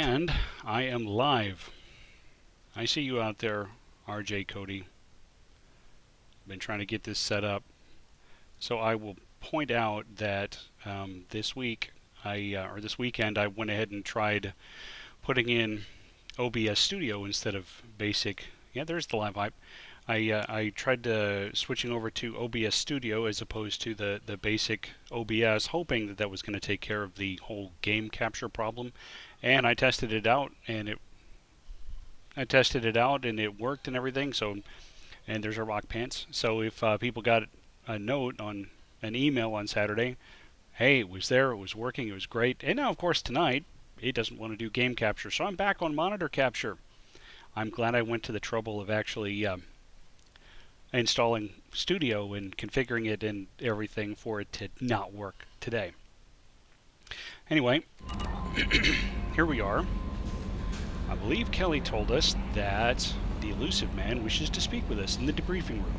And I am live. I see you out there, RJ Cody. Been trying to get this set up. So I will point out that this weekend, I went ahead and tried putting in OBS Studio instead of Basic. Yeah, there's the live hype. I tried switching over to OBS Studio as opposed to the basic OBS, hoping that was going to take care of the whole game capture problem. And I tested it out, and it worked and everything. So, and there's our rock pants. So if people got a note on an email on Saturday, hey, it was there, it was working, it was great. And now, of course, tonight it doesn't want to do game capture, so I'm back on monitor capture. I'm glad I went to the trouble of actually installing Studio and configuring it and everything for it to not work today. Anyway, here we are. I believe Kelly told us that the elusive man wishes to speak with us in the debriefing room.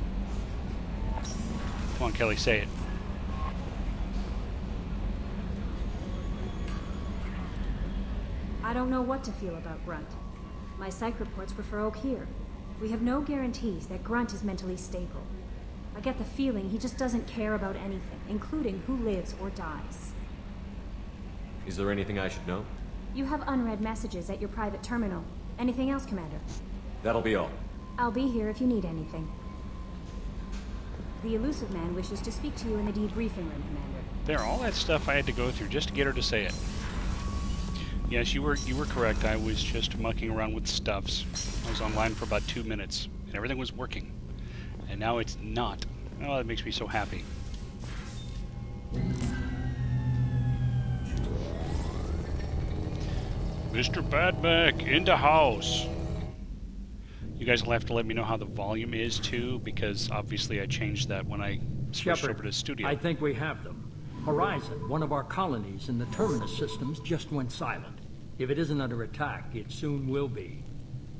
Come on, Kelly, say it. I don't know what to feel about Grunt. My psych reports refer Oak here. We have no guarantees that Grunt is mentally stable. I get the feeling he just doesn't care about anything, including who lives or dies. Is there anything I should know? You have unread messages at your private terminal. Anything else, Commander? That'll be all. I'll be here if you need anything. The elusive man wishes to speak to you in the debriefing room, Commander. There, all that stuff I had to go through just to get her to say it. Yes, you were correct. I was just mucking around with stuffs. I was online for about 2 minutes, and everything was working. And now it's not. Oh, that makes me so happy. Mr. Badback, in the house. You guys will have to let me know how the volume is, too, because obviously I changed that when I switched over to Studio. I think we have them. Horizon, one of our colonies in the Terminus systems, just went silent. If it isn't under attack, it soon will be.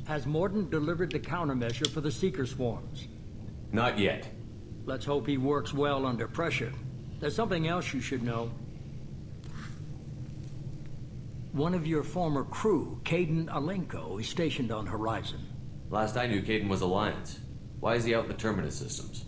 Has Mordant delivered the countermeasure for the Seeker swarms? Not yet. Let's hope he works well under pressure. There's something else you should know. One of your former crew, Kaidan Alenko, is stationed on Horizon. Last I knew, Kaidan was Alliance. Why is he out in the Terminus systems?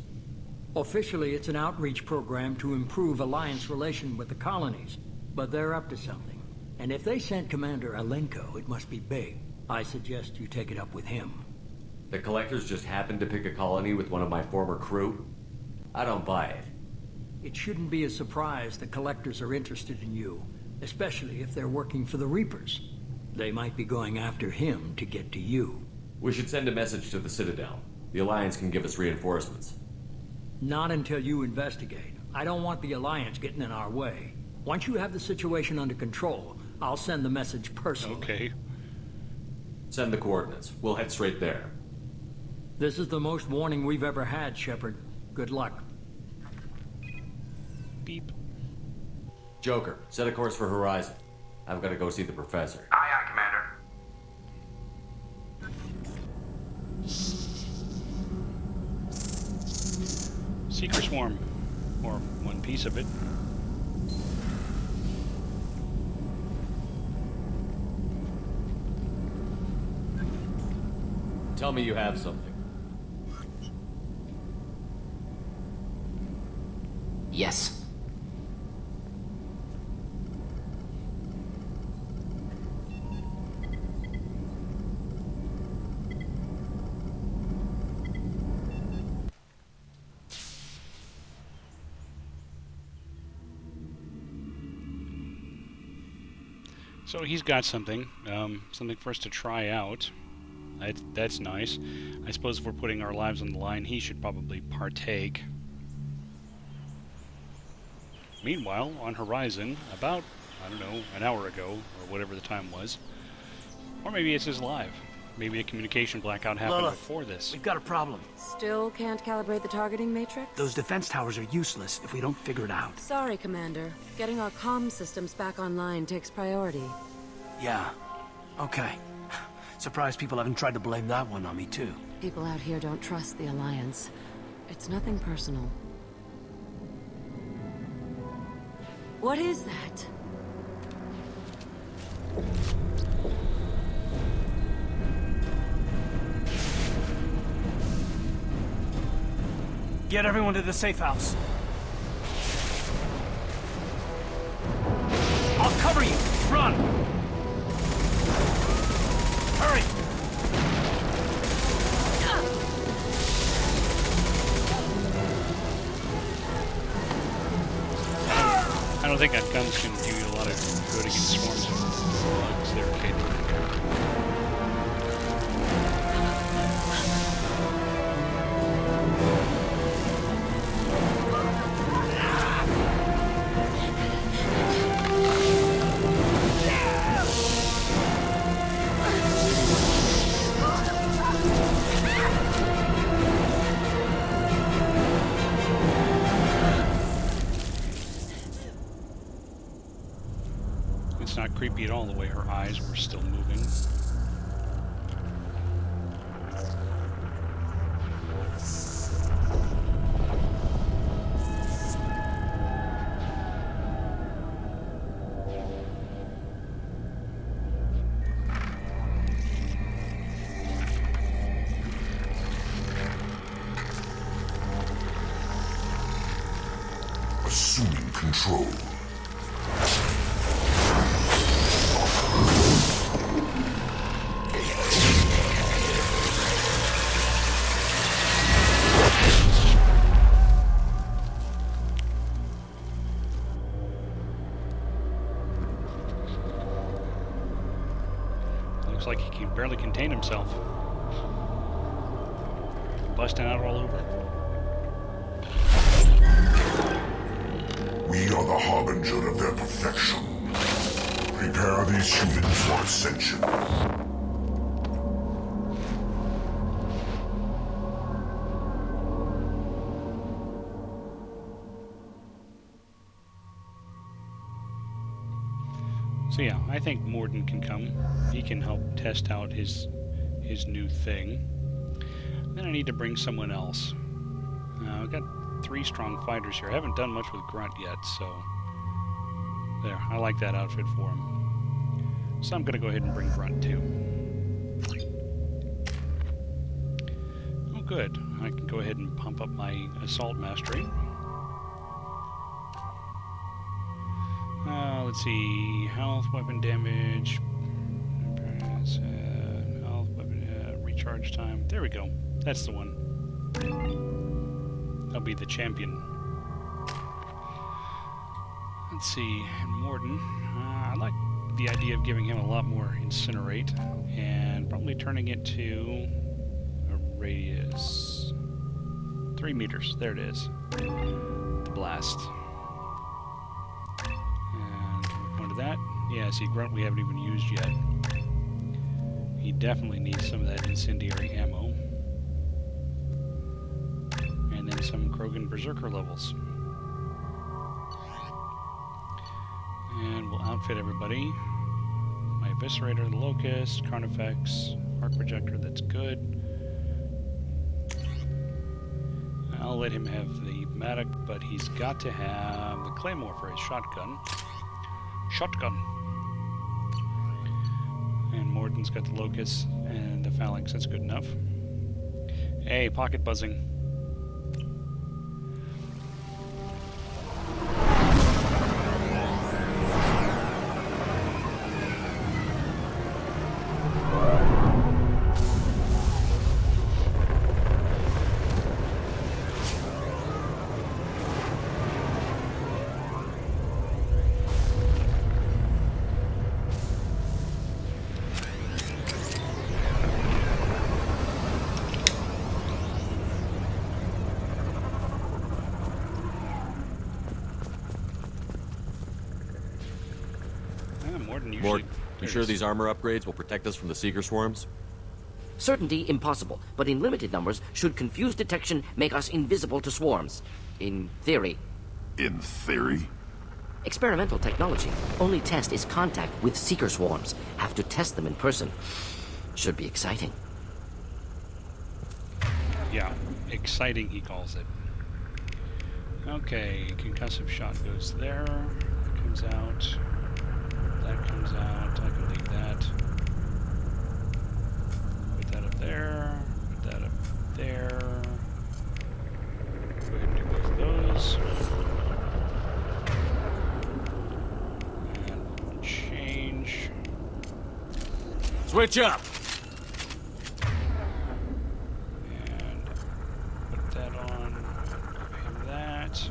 Officially, it's an outreach program to improve Alliance relation with the colonies, but they're up to something. And if they sent Commander Alenko, it must be big. I suggest you take it up with him. The Collectors just happened to pick a colony with one of my former crew? I don't buy it. It shouldn't be a surprise the Collectors are interested in you, especially if they're working for the Reapers. They might be going after him to get to you. We should send a message to the Citadel. The Alliance can give us reinforcements. Not until you investigate. I don't want the Alliance getting in our way. Once you have the situation under control, I'll send the message personally. Okay. Send the coordinates. We'll head straight there. This is the most warning we've ever had, Shepard. Good luck. Beep. Joker, set a course for Horizon. I've got to go see the Professor. Aye, aye, Commander. Seeker Swarm. Or one piece of it. Tell me you have something. Yes. So he's got something, something for us to try out. That's nice. I suppose if we're putting our lives on the line, he should probably partake. Meanwhile, on Horizon, about, I don't know, an hour ago, or whatever the time was, or maybe it's his live. Maybe a communication blackout happened Lilith, before this. we've got a problem. Still can't calibrate the targeting matrix? Those defense towers are useless if we don't figure it out. Sorry, Commander. Getting our comm systems back online takes priority. Yeah. Okay. Surprised people haven't tried to blame that one on me, too. People out here don't trust the Alliance. It's nothing personal. What is that? Get everyone to the safe house. I'll cover you. Run! Hurry! I don't think that gun's going to do you a lot of good against swarms of bugs there, Kate. It's not creepy at all the way her eyes were still moving. Assuming control. Looks like he can barely contain himself. Busting out all over. We are the harbinger of their perfection. Prepare these humans for ascension. So yeah, I think Mordin can come. He can help test out his new thing. Then I need to bring someone else. I've got 3 strong fighters here. I haven't done much with Grunt yet, so there. I like that outfit for him. So I'm going to go ahead and bring Grunt too. Oh, good. I can go ahead and pump up my assault mastery. Let's see, health, weapon damage, health, weapon, recharge time. There we go. That's the one. I'll be the champion. Let's see, Mordin. I like the idea of giving him a lot more incinerate and probably turning it to a radius 3 meters. There it is. The blast. That? Yeah, see, Grunt we haven't even used yet. He definitely needs some of that incendiary ammo. And then some Krogan Berserker levels. And we'll outfit everybody. My Eviscerator, the Locust, Carnifex, Arc Projector, that's good. I'll let him have the Matic, but he's got to have the Claymore for his shotgun. And Mordin's got the Locust and the Phalanx. That's good enough. Hey, pocket buzzing. Mort, you sure these armor upgrades will protect us from the Seeker swarms? Certainty impossible, but in limited numbers, should confused detection make us invisible to swarms. In theory. In theory? Experimental technology. Only test is contact with Seeker swarms. Have to test them in person. Should be exciting. Yeah, exciting he calls it. Okay, concussive shot goes there. That comes out. That comes out. I can leave that. Put that up there. Put that up there. Switch up. And put that on. Give him that.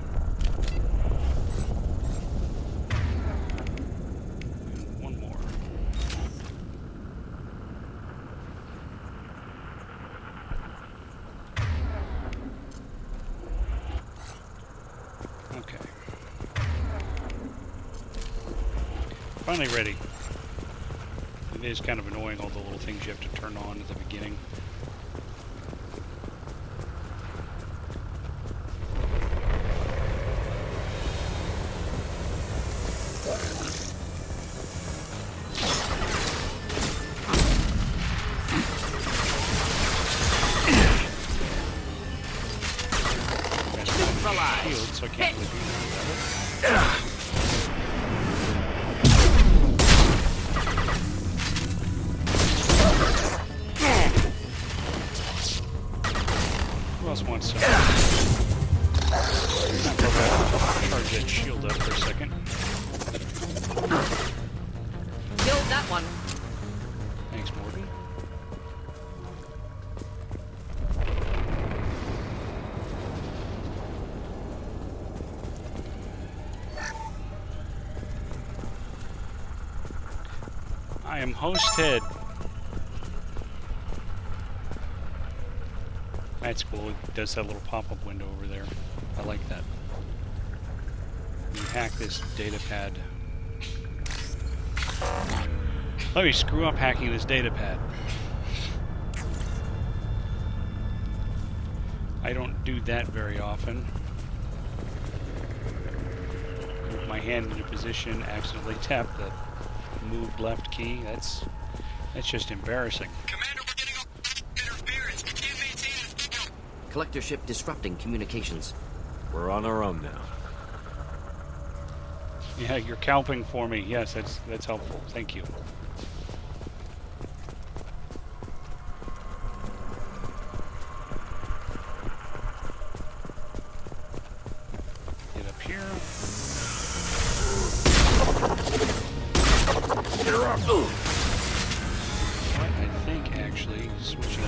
And one more. Okay. Finally ready. It is kind of annoying, all the little things you have to turn on at the beginning. Shield, so I can't really do anything about it. Who else wants some? Charge that shield up for a second. Killed that one. Thanks, Morgan. I am host Ted. That's cool. It does that little pop-up window over there. I like that. You hack this data pad. Let me screw up hacking this data pad. I don't do that very often. Move my hand into position, accidentally tap the moved left key. That's just embarrassing. Commander, we're getting interference. We can't maintain a signal. Collector ship disrupting communications. We're on our own now. Yeah, you're calping for me. Yes, that's helpful. Thank you. Get up here. You're up. What I think actually switching.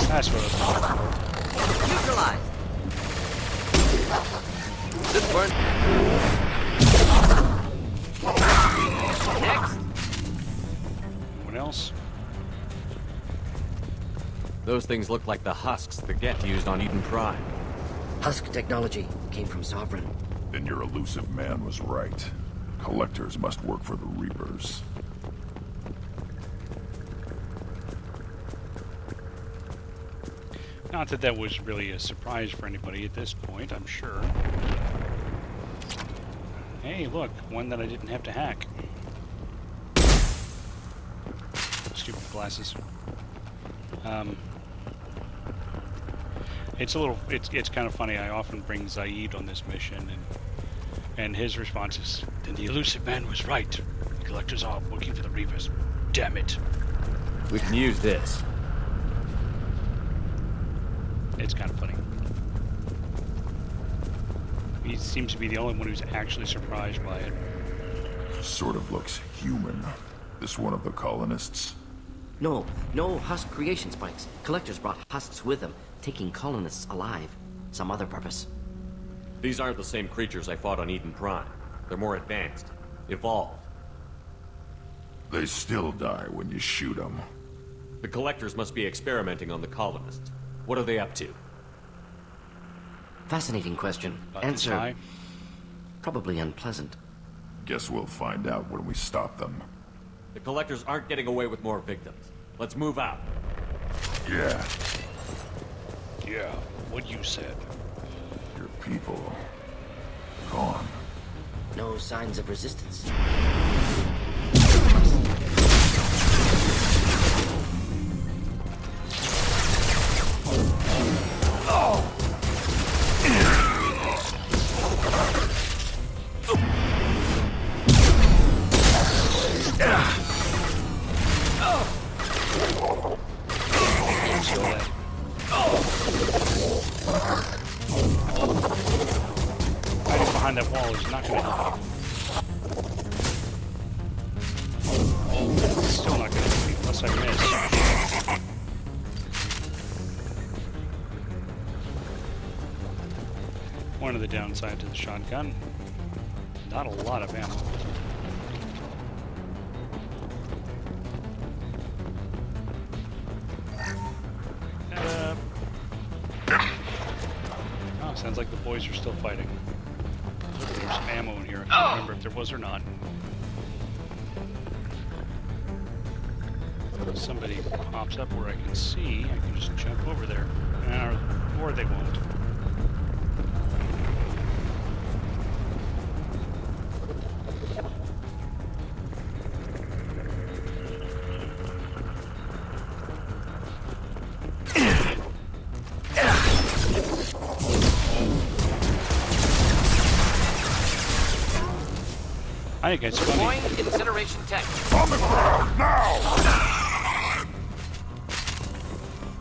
That's what I was looking for. Neutralized. This one. Next. Anyone else? Those things look like the husks the Geth used on Eden Prime. Husk technology came from Sovereign. Then your elusive man was right. Collectors must work for the Reapers. Not that that was really a surprise for anybody at this point, I'm sure. Hey, look, one that I didn't have to hack. Stupid glasses. It's kind of funny. I often bring Zaid on this mission, and his response is, "Then the elusive man was right. The collectors are working for the Reapers. Damn it!" We can use this. It's kind of funny. He seems to be the only one who's actually surprised by it. Sort of looks human. This one of the colonists? No husk creation spikes. Collectors brought husks with them, taking colonists alive. Some other purpose. These aren't the same creatures I fought on Eden Prime. They're more advanced. Evolved. They still die when you shoot them. The collectors must be experimenting on the colonists. What are they up to? Fascinating question. Answer. Tie. Probably unpleasant. Guess we'll find out when we stop them. The collectors aren't getting away with more victims. Let's move out. Yeah, Yeah, what you said. your people. Gone. No signs of resistance. the downside to the shotgun. Not a lot of ammo. Oh, sounds like the boys are still fighting. There's some ammo in here. I can't remember if there was or not. If somebody pops up where I can see, I can just jump over there. Or they won't. I think it's funny. Deploying incineration tech. On the ground now!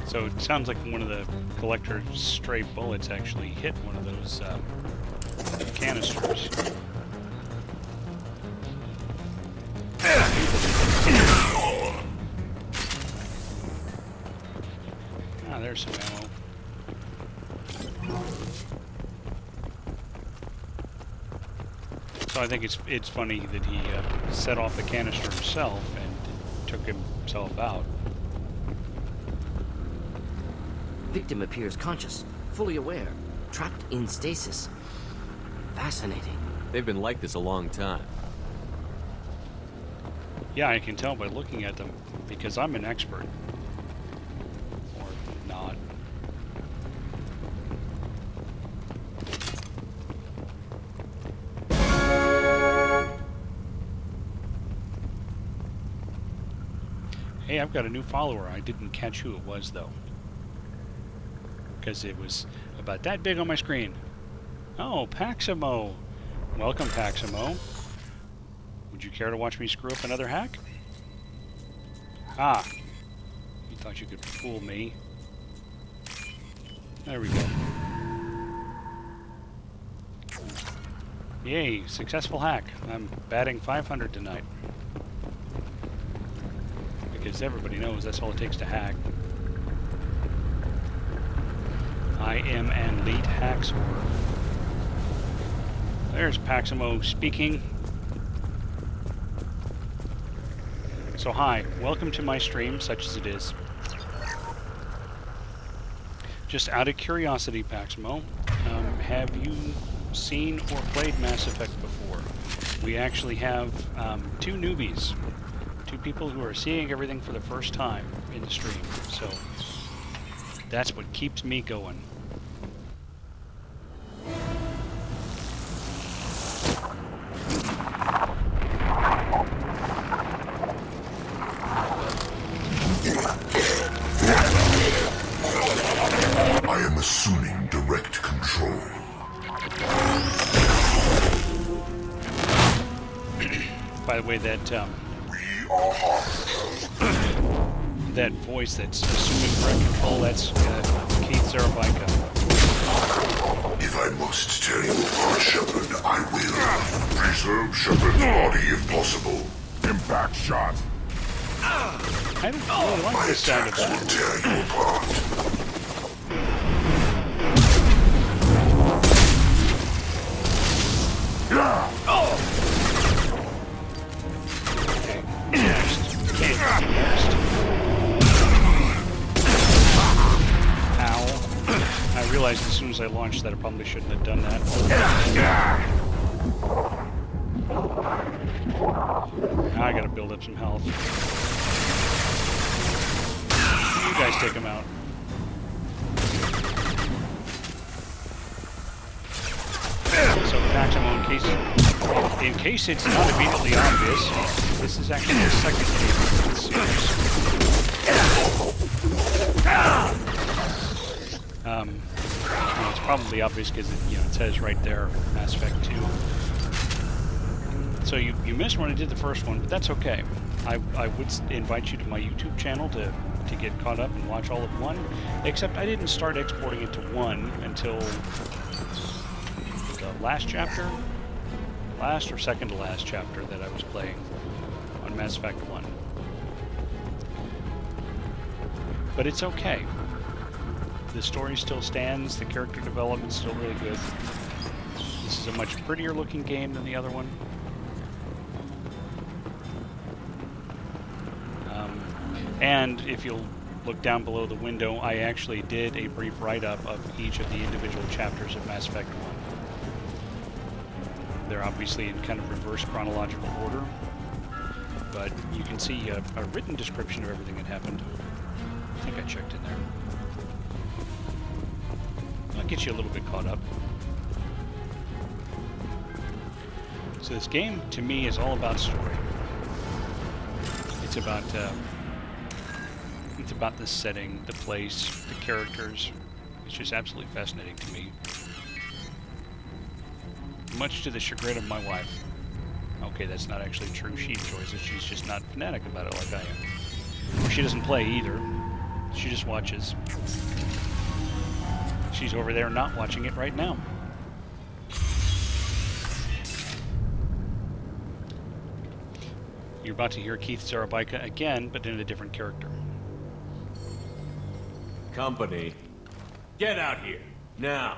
So it sounds like one of the collector's stray bullets actually hit one of those canisters. Ah, there's some ammo. So I think it's funny that he set off the canister himself and took himself out. Victim appears conscious, fully aware, trapped in stasis. Fascinating. They've been like this a long time. Yeah, I can tell by looking at them, because I'm an expert. Or not. Hey, I've got a new follower. I didn't catch who it was, though. Because it was about that big on my screen. Oh, Paximo. Welcome, Paximo. Would you care to watch me screw up another hack? Ah. You thought you could fool me. There we go. Yay, successful hack. I'm batting 500 tonight. Because everybody knows that's all it takes to hack. I am an elite hacksaw. There's Paximo speaking. So hi, welcome to my stream, such as it is. Just out of curiosity, Paximo, have you seen or played Mass Effect before? We actually have 2 newbies, 2 people who are seeing everything for the first time in the stream. So that's what keeps me going. I am assuming direct control. By the way, that We are harmful. that voice that's assuming direct control, that's Keith Zarabica. If I must tear you apart, Shepard, I will. Preserve Shepard's body if possible. Impact shot. I don't really like My this sound of attacks will that. tear you apart. Okay, next. Okay, next. Ow. I realized as soon as I launched that I probably shouldn't have done that. Now I gotta build up some health. You guys take him out. So Paximo, in case it's not immediately obvious, this is actually the second game in the series. It's probably obvious because it says right there, Mass Effect 2. So you missed when I did the first one, but that's okay. I would invite you to my YouTube channel to get caught up and watch all of 1, except I didn't start exporting it to 1 until the last chapter, last or second to last chapter that I was playing on Mass Effect 1. But it's okay. The story still stands, the character development's still really good. This is a much prettier looking game than the other one. And if you'll look down below the window, I actually did a brief write-up of each of the individual chapters of Mass Effect 1. They're obviously in kind of reverse chronological order, but you can see a written description of everything that happened. I think I checked in there. I'll get you a little bit caught up. So this game, to me, is all about story. It's about the setting, the place, the characters. It's just absolutely fascinating to me. Much to the chagrin of my wife. Okay, that's not actually true. She enjoys it. She's just not fanatic about it like I am. She doesn't play either. She just watches. She's over there not watching it right now. You're about to hear Keith Zarabaika again, but in a different character. Company, get out here, now.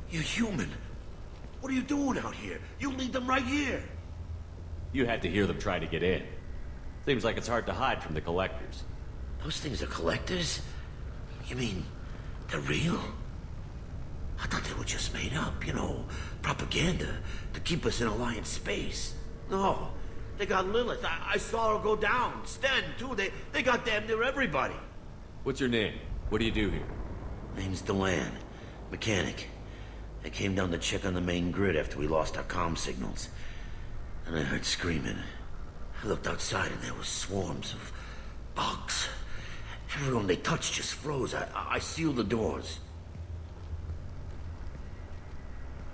You're human. What are you doing out here? You lead them right here. You had to hear them try to get in. Seems like it's hard to hide from the collectors. Those things are collectors? You mean, they're real? I thought they were just made up, you know, propaganda to keep us in Alliance space. No, they got Lilith. I saw her go down. Sten, too. They got damn near everybody. What's your name? What do you do here? Name's Delan, mechanic. I came down to check on the main grid after we lost our comm signals. And I heard screaming. I looked outside and there was swarms of bugs. Everyone they touched just froze. I sealed the doors.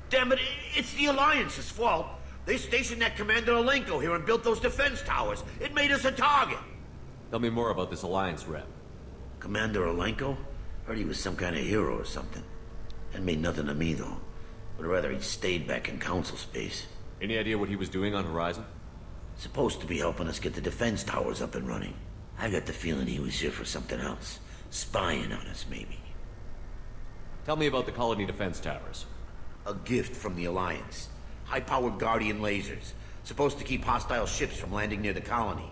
Damn it, it's the Alliance's fault. They stationed that Commander Alenko here and built those defense towers. It made us a target. Tell me more about this Alliance rep. Commander Alenko? Heard he was some kind of hero or something. That made nothing to me, though. Would rather he'd stayed back in Council space. Any idea what he was doing on Horizon? Supposed to be helping us get the defense towers up and running. I got the feeling he was here for something else. Spying on us, maybe. Tell me about the colony defense towers. A gift from the Alliance. High-powered Guardian lasers. Supposed to keep hostile ships from landing near the colony.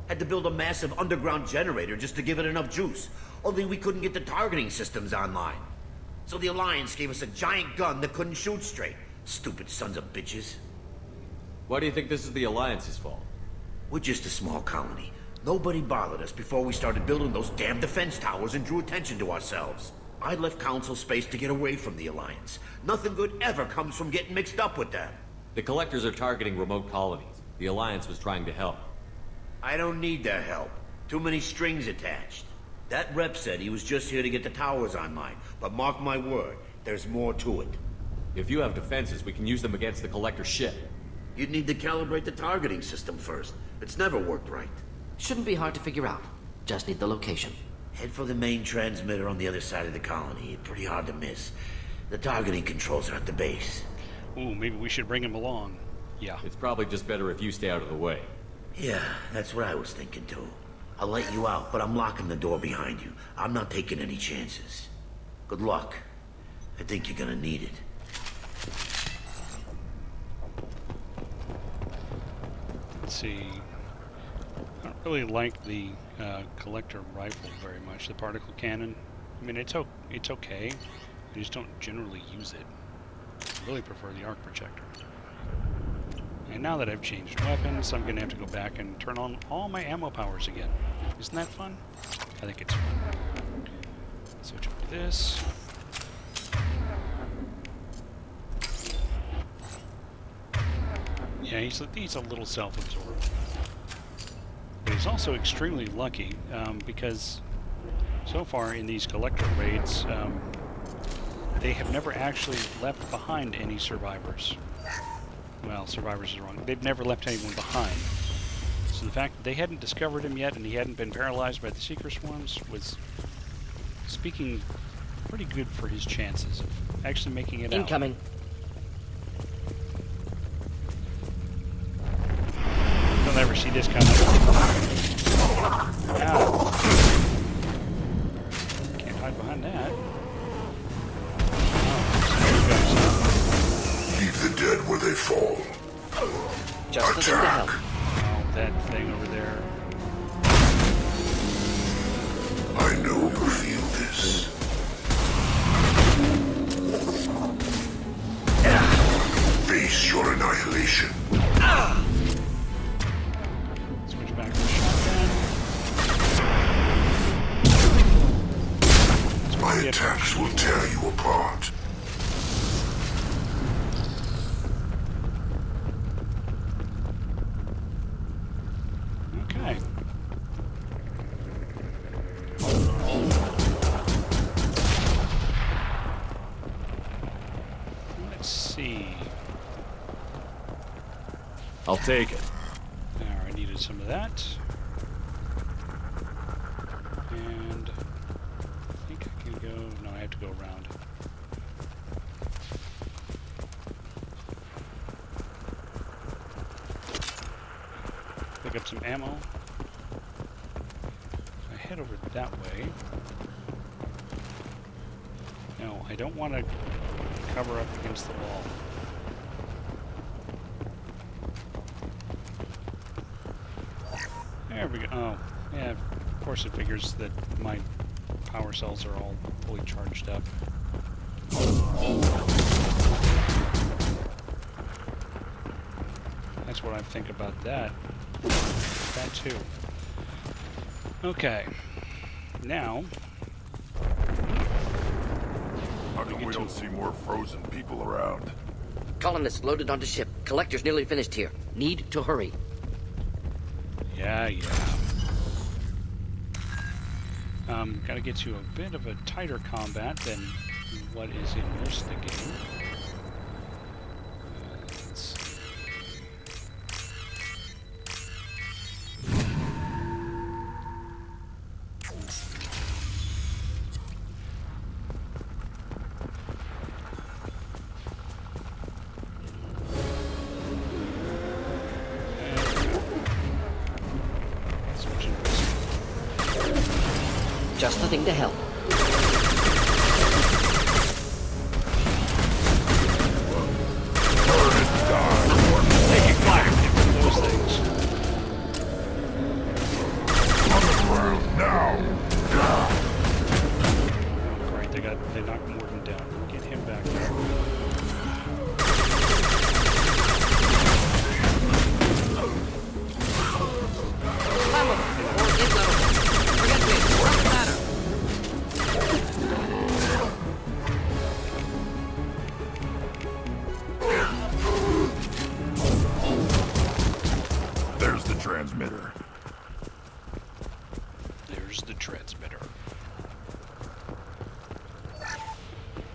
Had to build a massive underground generator just to give it enough juice. Only we couldn't get the targeting systems online. So the Alliance gave us a giant gun that couldn't shoot straight. Stupid sons of bitches. Why do you think this is the Alliance's fault? We're just a small colony. Nobody bothered us before we started building those damn defense towers and drew attention to ourselves. I left Council space to get away from the Alliance. Nothing good ever comes from getting mixed up with them. The collectors are targeting remote colonies. The Alliance was trying to help. I don't need their help. Too many strings attached. That rep said he was just here to get the towers online, but mark my word, there's more to it. If you have defenses, we can use them against the collector ship. You'd need to calibrate the targeting system first. It's never worked right. Shouldn't be hard to figure out. Just need the location. Head for the main transmitter on the other side of the colony. Pretty hard to miss. The targeting controls are at the base. Ooh, maybe we should bring him along. Yeah. It's probably just better if you stay out of the way. Yeah, that's what I was thinking too. I'll let you out, but I'm locking the door behind you. I'm not taking any chances. Good luck. I think you're gonna need it. Let's see. I don't really like the collector rifle very much. The particle cannon. I mean, it's okay. I just don't generally use it. I really prefer the arc projector. And now that I've changed weapons, I'm going to have to go back and turn on all my ammo powers again. Isn't that fun? I think it's fun. Switch over to this. Yeah, he's a little self-absorbed. But he's also extremely lucky, because so far in these collector raids, they have never actually left behind any survivors. Well, survivors is wrong. They've never left anyone behind. So the fact that they hadn't discovered him yet and he hadn't been paralyzed by the Seeker Swarms was speaking pretty good for his chances of actually making it Incoming. out. You'll never see this coming. Ow. Not that. Leave the dead where they fall. Just the thing to help. Oh, that thing over there. I know you feel this. Face your annihilation. Switch back to the shotgun. My attacks will tear you apart. Okay. Let's see. I'll take it. There, I needed some of that. And I think I can go. No, I have to go around. Pick up some ammo. I head over that way. No, I don't want to cover up against the wall. There we go. Oh, yeah, of course it figures that my power cells are all fully charged up. That's what I think about that. That too. Okay. Now... How come we don't see more frozen people around? Colonists loaded onto ship. Collector's nearly finished here. Need to hurry. Yeah. Gotta get you a bit of a tighter combat than what is in most of the game. Let's see. Just the thing to help. Taking fire from those things. On the ground now! Oh, great, they knocked Morden down. Get him back there. There's the transmitter. There's the transmitter.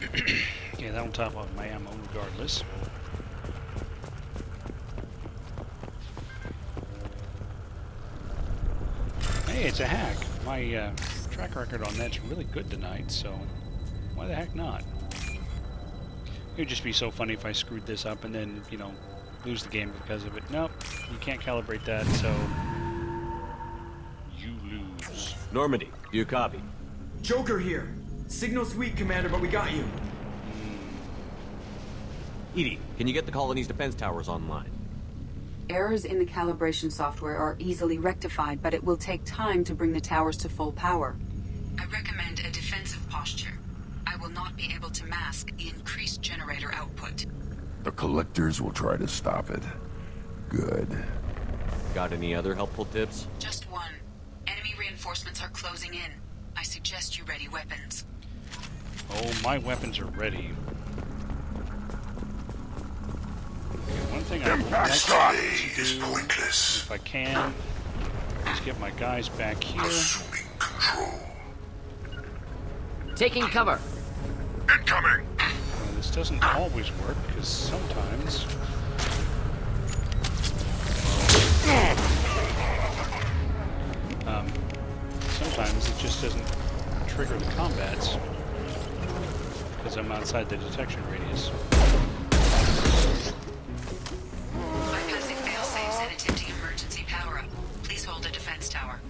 Okay, that'll top off my ammo regardless. Hey, it's a hack. My track record on that's really good tonight, so why the heck not? It would just be so funny if I screwed this up and then, you know, lose the game because of it. Nope, you can't calibrate that, so you lose. Normandy, do you copy? Joker here. Signal's weak, Commander, but we got you. Edie, can you get the colony's defense towers online? Errors in the calibration software are easily rectified, but it will take time to bring the towers to full power. I recommend a defensive posture. I will not be able to mask the increased generator output. The collectors will try to stop it. Good. Got any other helpful tips? Just one. Enemy reinforcements are closing in. I suggest you ready weapons. Oh, my weapons are ready. Okay, one thing I would like to do, if I can, is get my guys back here. Assuming control. Taking cover. Incoming! Well, this doesn't always work, because sometimes... sometimes it just doesn't trigger the combats, because I'm outside the detection radius. Bypassing failsafes and attempting emergency power-up. Please hold a defense tower.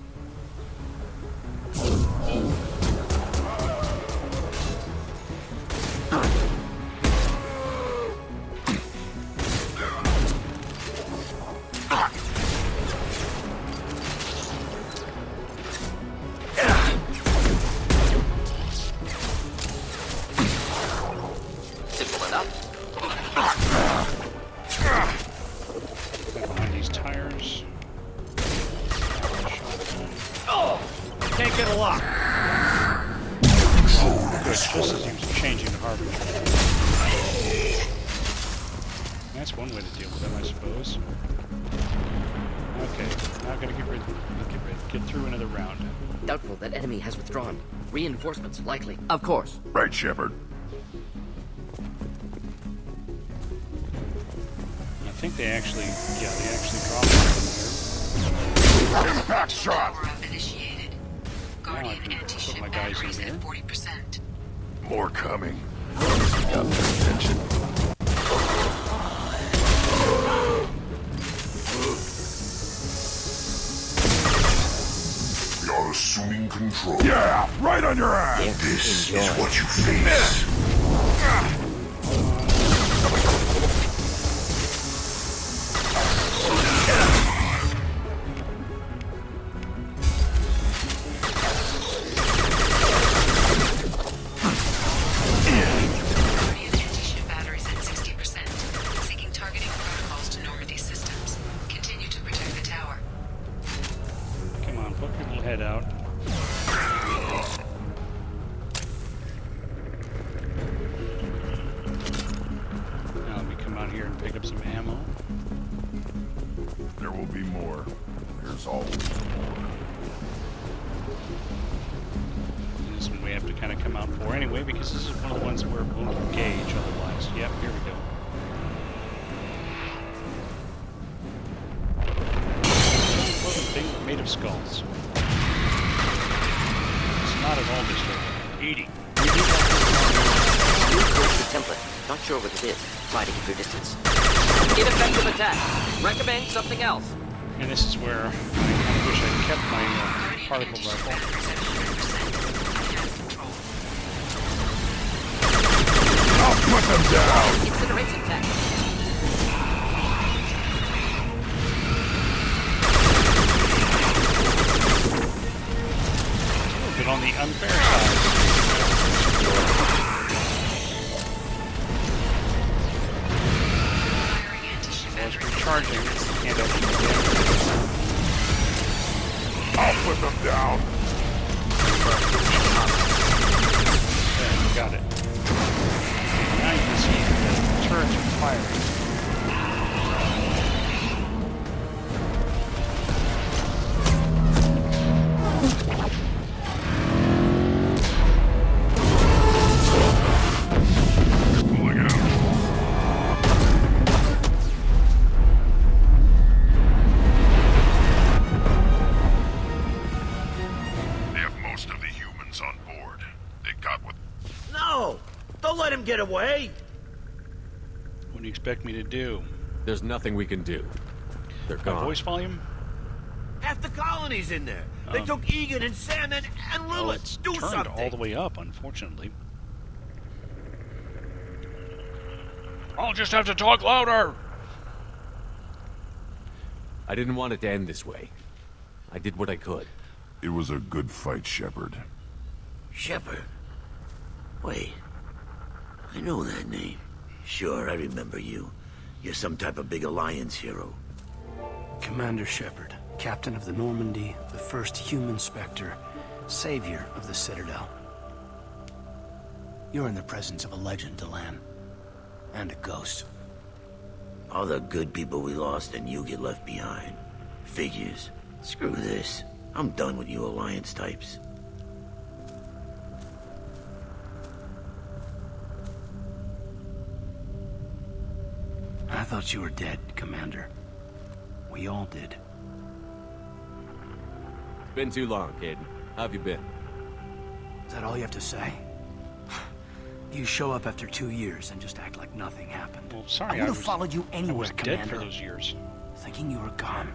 Leveled up. Behind these tires. Oh! Can't get a lock. Just as he was changing the Harbinger. That's one way to deal with them, I suppose. Okay, now I gotta get through another round. Doubtful that enemy has withdrawn. Reinforcements likely. Of course. Right, Shepard. I think they actually dropped it Impact shot! Initiated. Guardian anti-ship my guys batteries in at here. 40%. More coming. Got their attention. We are assuming control. Yeah, right on your ass. Yeah, This enjoy. is what you face. Guardian anti-ship batteries at 60%. Seeking targeting protocols to Normandy systems. Continue to protect the tower. Come on, poke your little head out. Now let me come out here and pick up some ammo. There will be more. There's always more. And this one we have to kind of come out for anyway, because this is one of the ones where it won't engage otherwise. Yep, here we go. Clothing thing made of skulls. It's not at all disturbing. Eating. Move towards the template. Not sure what it is. Try to keep your distance. Ineffective attack. Recommend something else. And this is where I kind of wish I'd kept my particle rifle. I'll put them down! Incineration tech. A little bit on the unfair side. As we're charging, can't open the gate. I'll put them down! There, got it. Now you can see the turrets are firing. Pulling out. They have most of the humans on board. They got what... No! Don't let him get away! What do you expect me to do? There's nothing we can do. They're My gone. voice volume? Half the colony's in there. They took Egan and Sam and Well, Lilith. it's Do turned something! all the way up, unfortunately. I'll just have to talk louder! I didn't want it to end this way. I did what I could. It was a good fight, Shepard. Shepard. Wait. I know that name. Sure, I remember you. You're some type of big Alliance hero. Commander Shepard, captain of the Normandy, the first human Spectre, savior of the Citadel. You're in the presence of a legend, Delan. And a ghost. All the good people we lost and you get left behind. Figures. Screw this. I'm done with you Alliance types. I thought you were dead, Commander. We all did. It's been too long, Caden. How have you been? Is that all you have to say? You show up after 2 years and just act like nothing happened. Well, sorry, I would have followed you I anywhere, was dead Commander. for those years. Thinking you were gone.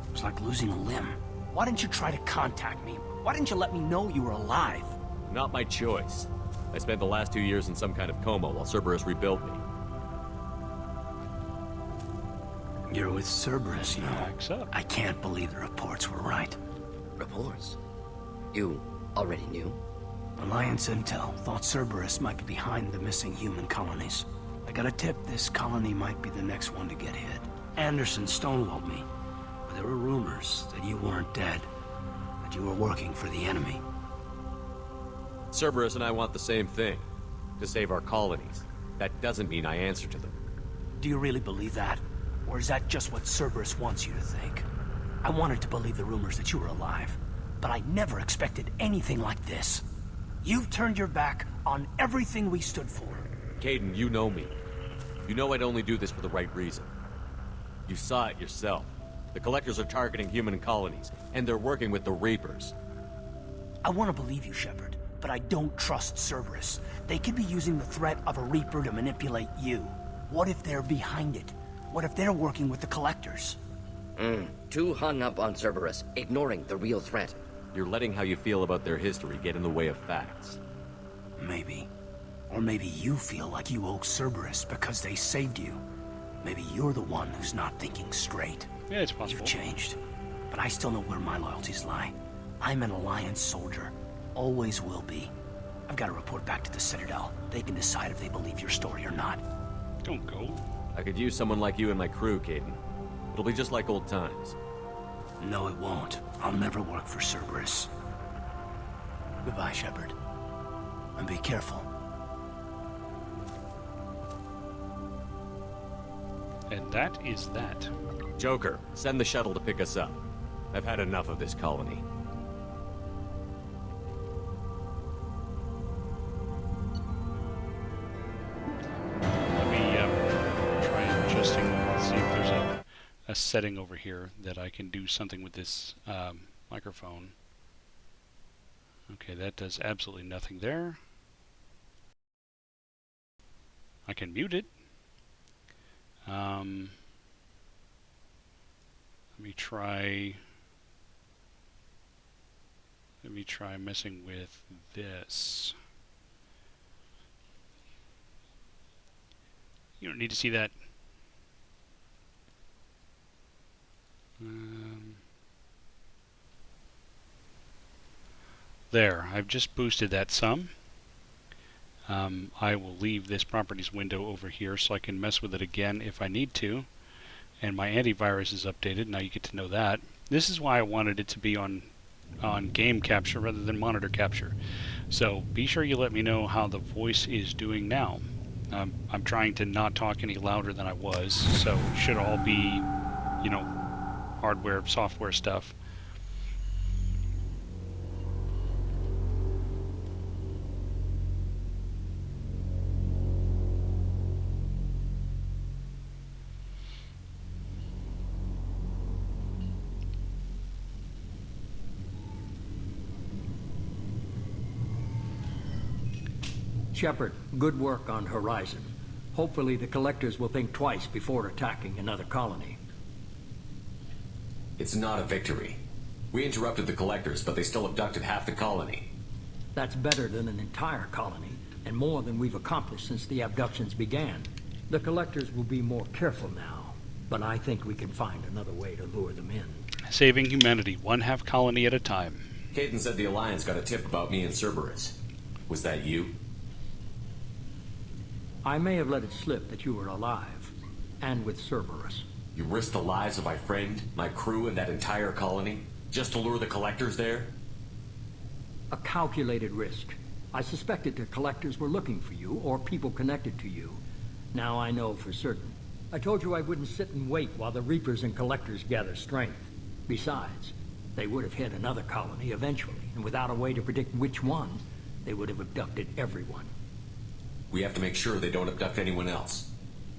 It was like losing a limb. Why didn't you try to contact me? Why didn't you let me know you were alive? Not my choice. I spent the last 2 years in some kind of coma while Cerberus rebuilt me. You're with Cerberus now. Backs up. I can't believe the reports were right. Reports? You already knew? Alliance intel thought Cerberus might be behind the missing human colonies. I got a tip this colony might be the next one to get hit. Anderson stonewalled me, but there were rumors that you weren't dead, that you were working for the enemy. Cerberus and I want the same thing. To save our colonies. That doesn't mean I answer to them. Do you really believe that? Or is that just what Cerberus wants you to think? I wanted to believe the rumors that you were alive, but I never expected anything like this. You've turned your back on everything we stood for. Kaidan, you know me. You know I'd only do this for the right reason. You saw it yourself. The Collectors are targeting human colonies, and they're working with the Reapers. I want to believe you, Shepard, but I don't trust Cerberus. They could be using the threat of a Reaper to manipulate you. What if they're behind it? What if they're working with the Collectors? Too hung up on Cerberus, ignoring the real threat. You're letting how you feel about their history get in the way of facts. Maybe. Or maybe you feel like you owe Cerberus because they saved you. Maybe you're the one who's not thinking straight. Yeah, it's possible. You've changed. But I still know where my loyalties lie. I'm an Alliance soldier. Always will be. I've got to report back to the Citadel. They can decide if they believe your story or not. Don't go. I could use someone like you in my crew, Kaidan. It'll be just like old times. No, it won't. I'll never work for Cerberus. Goodbye, Shepard. And be careful. And that is that. Joker, send the shuttle to pick us up. I've had enough of this colony. Let me try adjusting. See if there's a setting over here that I can do something with this microphone. Okay, that does absolutely nothing there. I can mute it. Let me try messing with this. You don't need to see that. There, I've just boosted that some. I will leave this properties window over here so I can mess with it again if I need to. And my antivirus is updated. Now you get to know that. This is why I wanted it to be on game capture rather than monitor capture. So be sure you let me know how the voice is doing now. I'm trying to not talk any louder than I was, so it should all be, you know, hardware, software stuff. Shepard, good work on Horizon. Hopefully the Collectors will think twice before attacking another colony. It's not a victory. We interrupted the Collectors, but they still abducted half the colony. That's better than an entire colony, and more than we've accomplished since the abductions began. The Collectors will be more careful now, but I think we can find another way to lure them in. Saving humanity, one half colony at a time. Kaidan said the Alliance got a tip about me and Cerberus. Was that you? I may have let it slip that you were alive, and with Cerberus. You risked the lives of my friend, my crew, and that entire colony, just to lure the Collectors there? A calculated risk. I suspected the Collectors were looking for you, or people connected to you. Now I know for certain. I told you I wouldn't sit and wait while the Reapers and Collectors gather strength. Besides, they would have hit another colony eventually, and without a way to predict which one, they would have abducted everyone. We have to make sure they don't abduct anyone else.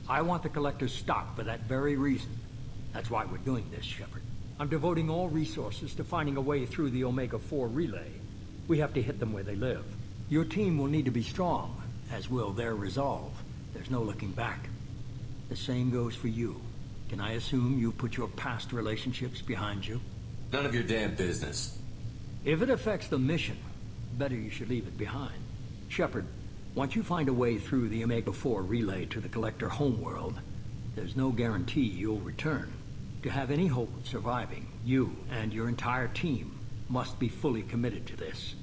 I want the Collectors stopped for that very reason. That's why we're doing this, Shepard. I'm devoting all resources to finding a way through the Omega-4 relay. We have to hit them where they live. Your team will need to be strong, as will their resolve. There's no looking back. The same goes for you. Can I assume you've put your past relationships behind you? None of your damn business. If it affects the mission, better you should leave it behind. Shepard, once you find a way through the Omega-4 relay to the Collector homeworld, there's no guarantee you'll return. To have any hope of surviving, you and your entire team must be fully committed to this.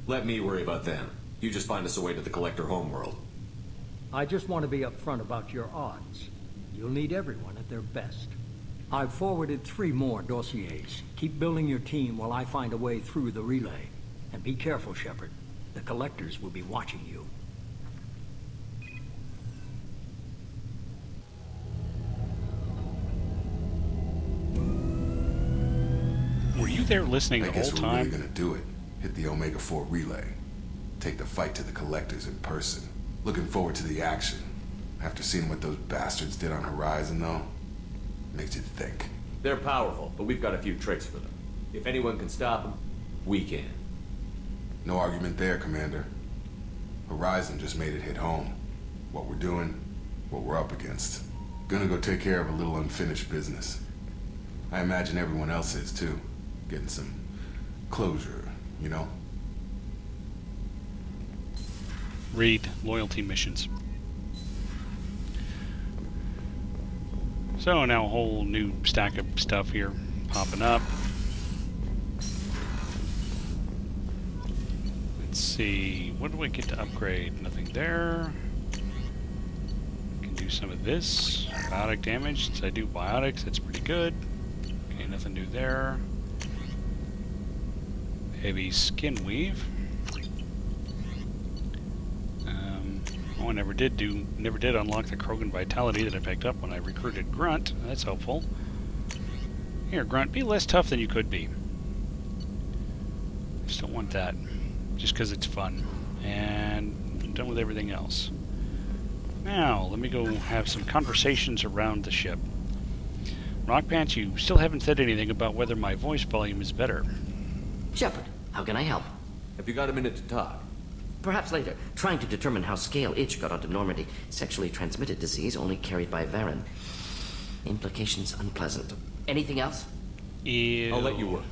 Let me worry about them. You just find us a way to the Collector homeworld. I just want to be upfront about your odds. You'll need everyone at their best. I've forwarded 3 more dossiers. Keep building your team while I find a way through the relay. And be careful, Shepard. The Collectors will be watching you. Were you there listening the whole I guess we're time? really gonna do it. Hit the Omega-4 relay. Take the fight to the Collectors in person. Looking forward to the action. After seeing what those bastards did on Horizon, though, makes you think. They're powerful, but we've got a few tricks for them. If anyone can stop them, we can. No argument there, Commander. Horizon just made it hit home. What we're doing, what we're up against. Gonna go take care of a little unfinished business. I imagine everyone else is, too. Getting some closure, you know? Read loyalty missions. So now a whole new stack of stuff here popping up. Let's see, what do I get to upgrade? Nothing there. Can do some of this. Biotic damage, since I do biotics, that's pretty good. Okay, nothing new there. Heavy skin weave. Oh, I never did unlock the Krogan Vitality that I picked up when I recruited Grunt. That's helpful. Here, Grunt, be less tough than you could be. Just don't want that. Just because it's fun. And I'm done with everything else. Now, let me go have some conversations around the ship. Rockpants, you still haven't said anything about whether my voice volume is better. Shepard, how can I help? Have you got a minute to talk? Perhaps later. Trying to determine how Scale Itch got onto Normandy. Sexually transmitted disease only carried by Varen. Implications unpleasant. Anything else? Ew. I'll let you work.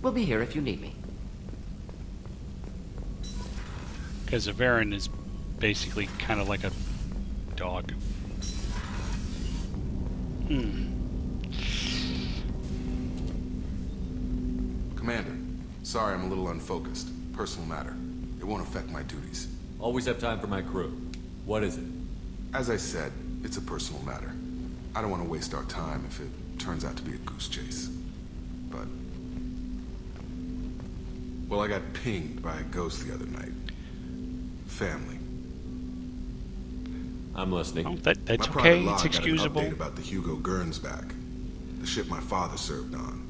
We'll be here if you need me. Because a Varen is basically kind of like a dog. Commander, sorry I'm a little unfocused. Personal matter. It won't affect my duties. Always have time for my crew. What is it? As I said, it's a personal matter. I don't want to waste our time if it turns out to be a goose chase. But... well, I got pinged by a ghost the other night. Family. I'm listening. Oh, that's my private okay. log It's got excusable. an update about the Hugo Gernsback, the ship my father served on.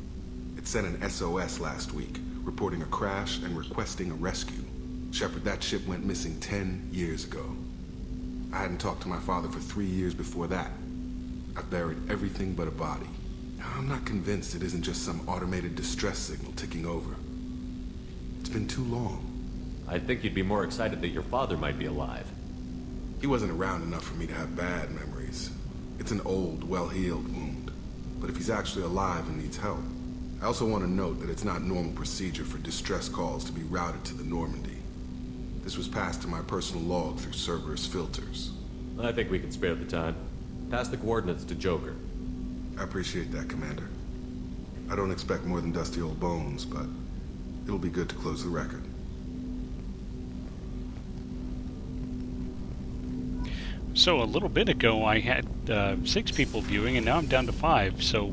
It sent an SOS last week, reporting a crash and requesting a rescue. Shepard, that ship went missing 10 years ago. I hadn't talked to my father for 3 years before that. I've buried everything but a body. I'm not convinced it isn't just some automated distress signal ticking over. It's been too long. I'd think you'd be more excited that your father might be alive. He wasn't around enough for me to have bad memories. It's an old, well-healed wound. But if he's actually alive and needs help, I also want to note that it's not normal procedure for distress calls to be routed to the Normandy. This was passed to my personal log through Cerberus filters. I think we can spare the time. Pass the coordinates to Joker. I appreciate that, Commander. I don't expect more than dusty old bones, but it'll be good to close the record. So a little bit ago I had 6 people viewing and now I'm down to 5. So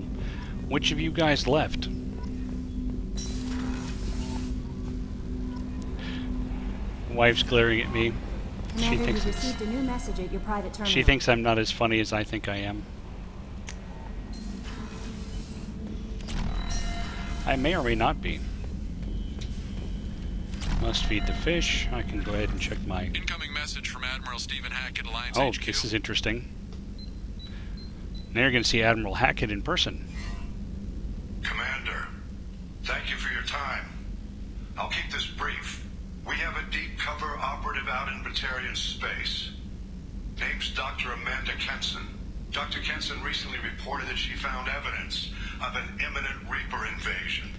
which of you guys left? Wife's glaring at me. Commander, you've received a new message at your private terminal. She thinks I'm not as funny as I think I am. I may or may not be. Must feed the fish. I can go ahead and check my... Incoming message from Admiral Stephen Hackett, Alliance Oh, HQ. this is interesting. Now you're going to see Admiral Hackett in person. Commander, thank you for your time. I'll keep this brief. We have a deep cover operative out in Batarian space. Name's Dr. Amanda Kenson. Dr. Kenson recently reported that she found evidence of an imminent Reaper invasion.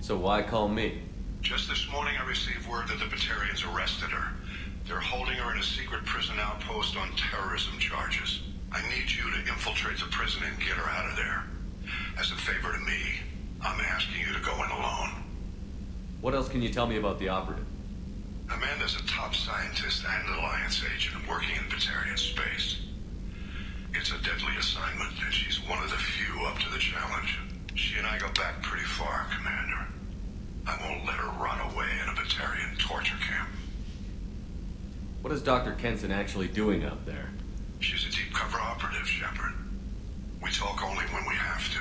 So why call me? Just this morning I received word that the Batarians arrested her. They're holding her in a secret prison outpost on terrorism charges. I need you to infiltrate the prison and get her out of there. As a favor to me, I'm asking you to go in alone. What else can you tell me about the operative? Amanda's a top scientist and Alliance agent working in Batarian space. It's a deadly assignment, and she's one of the few up to the challenge. She and I go back pretty far, Commander. I won't let her run away in a Batarian torture camp. What is Dr. Kenson actually doing out there? She's a deep cover operative, Shepard. We talk only when we have to.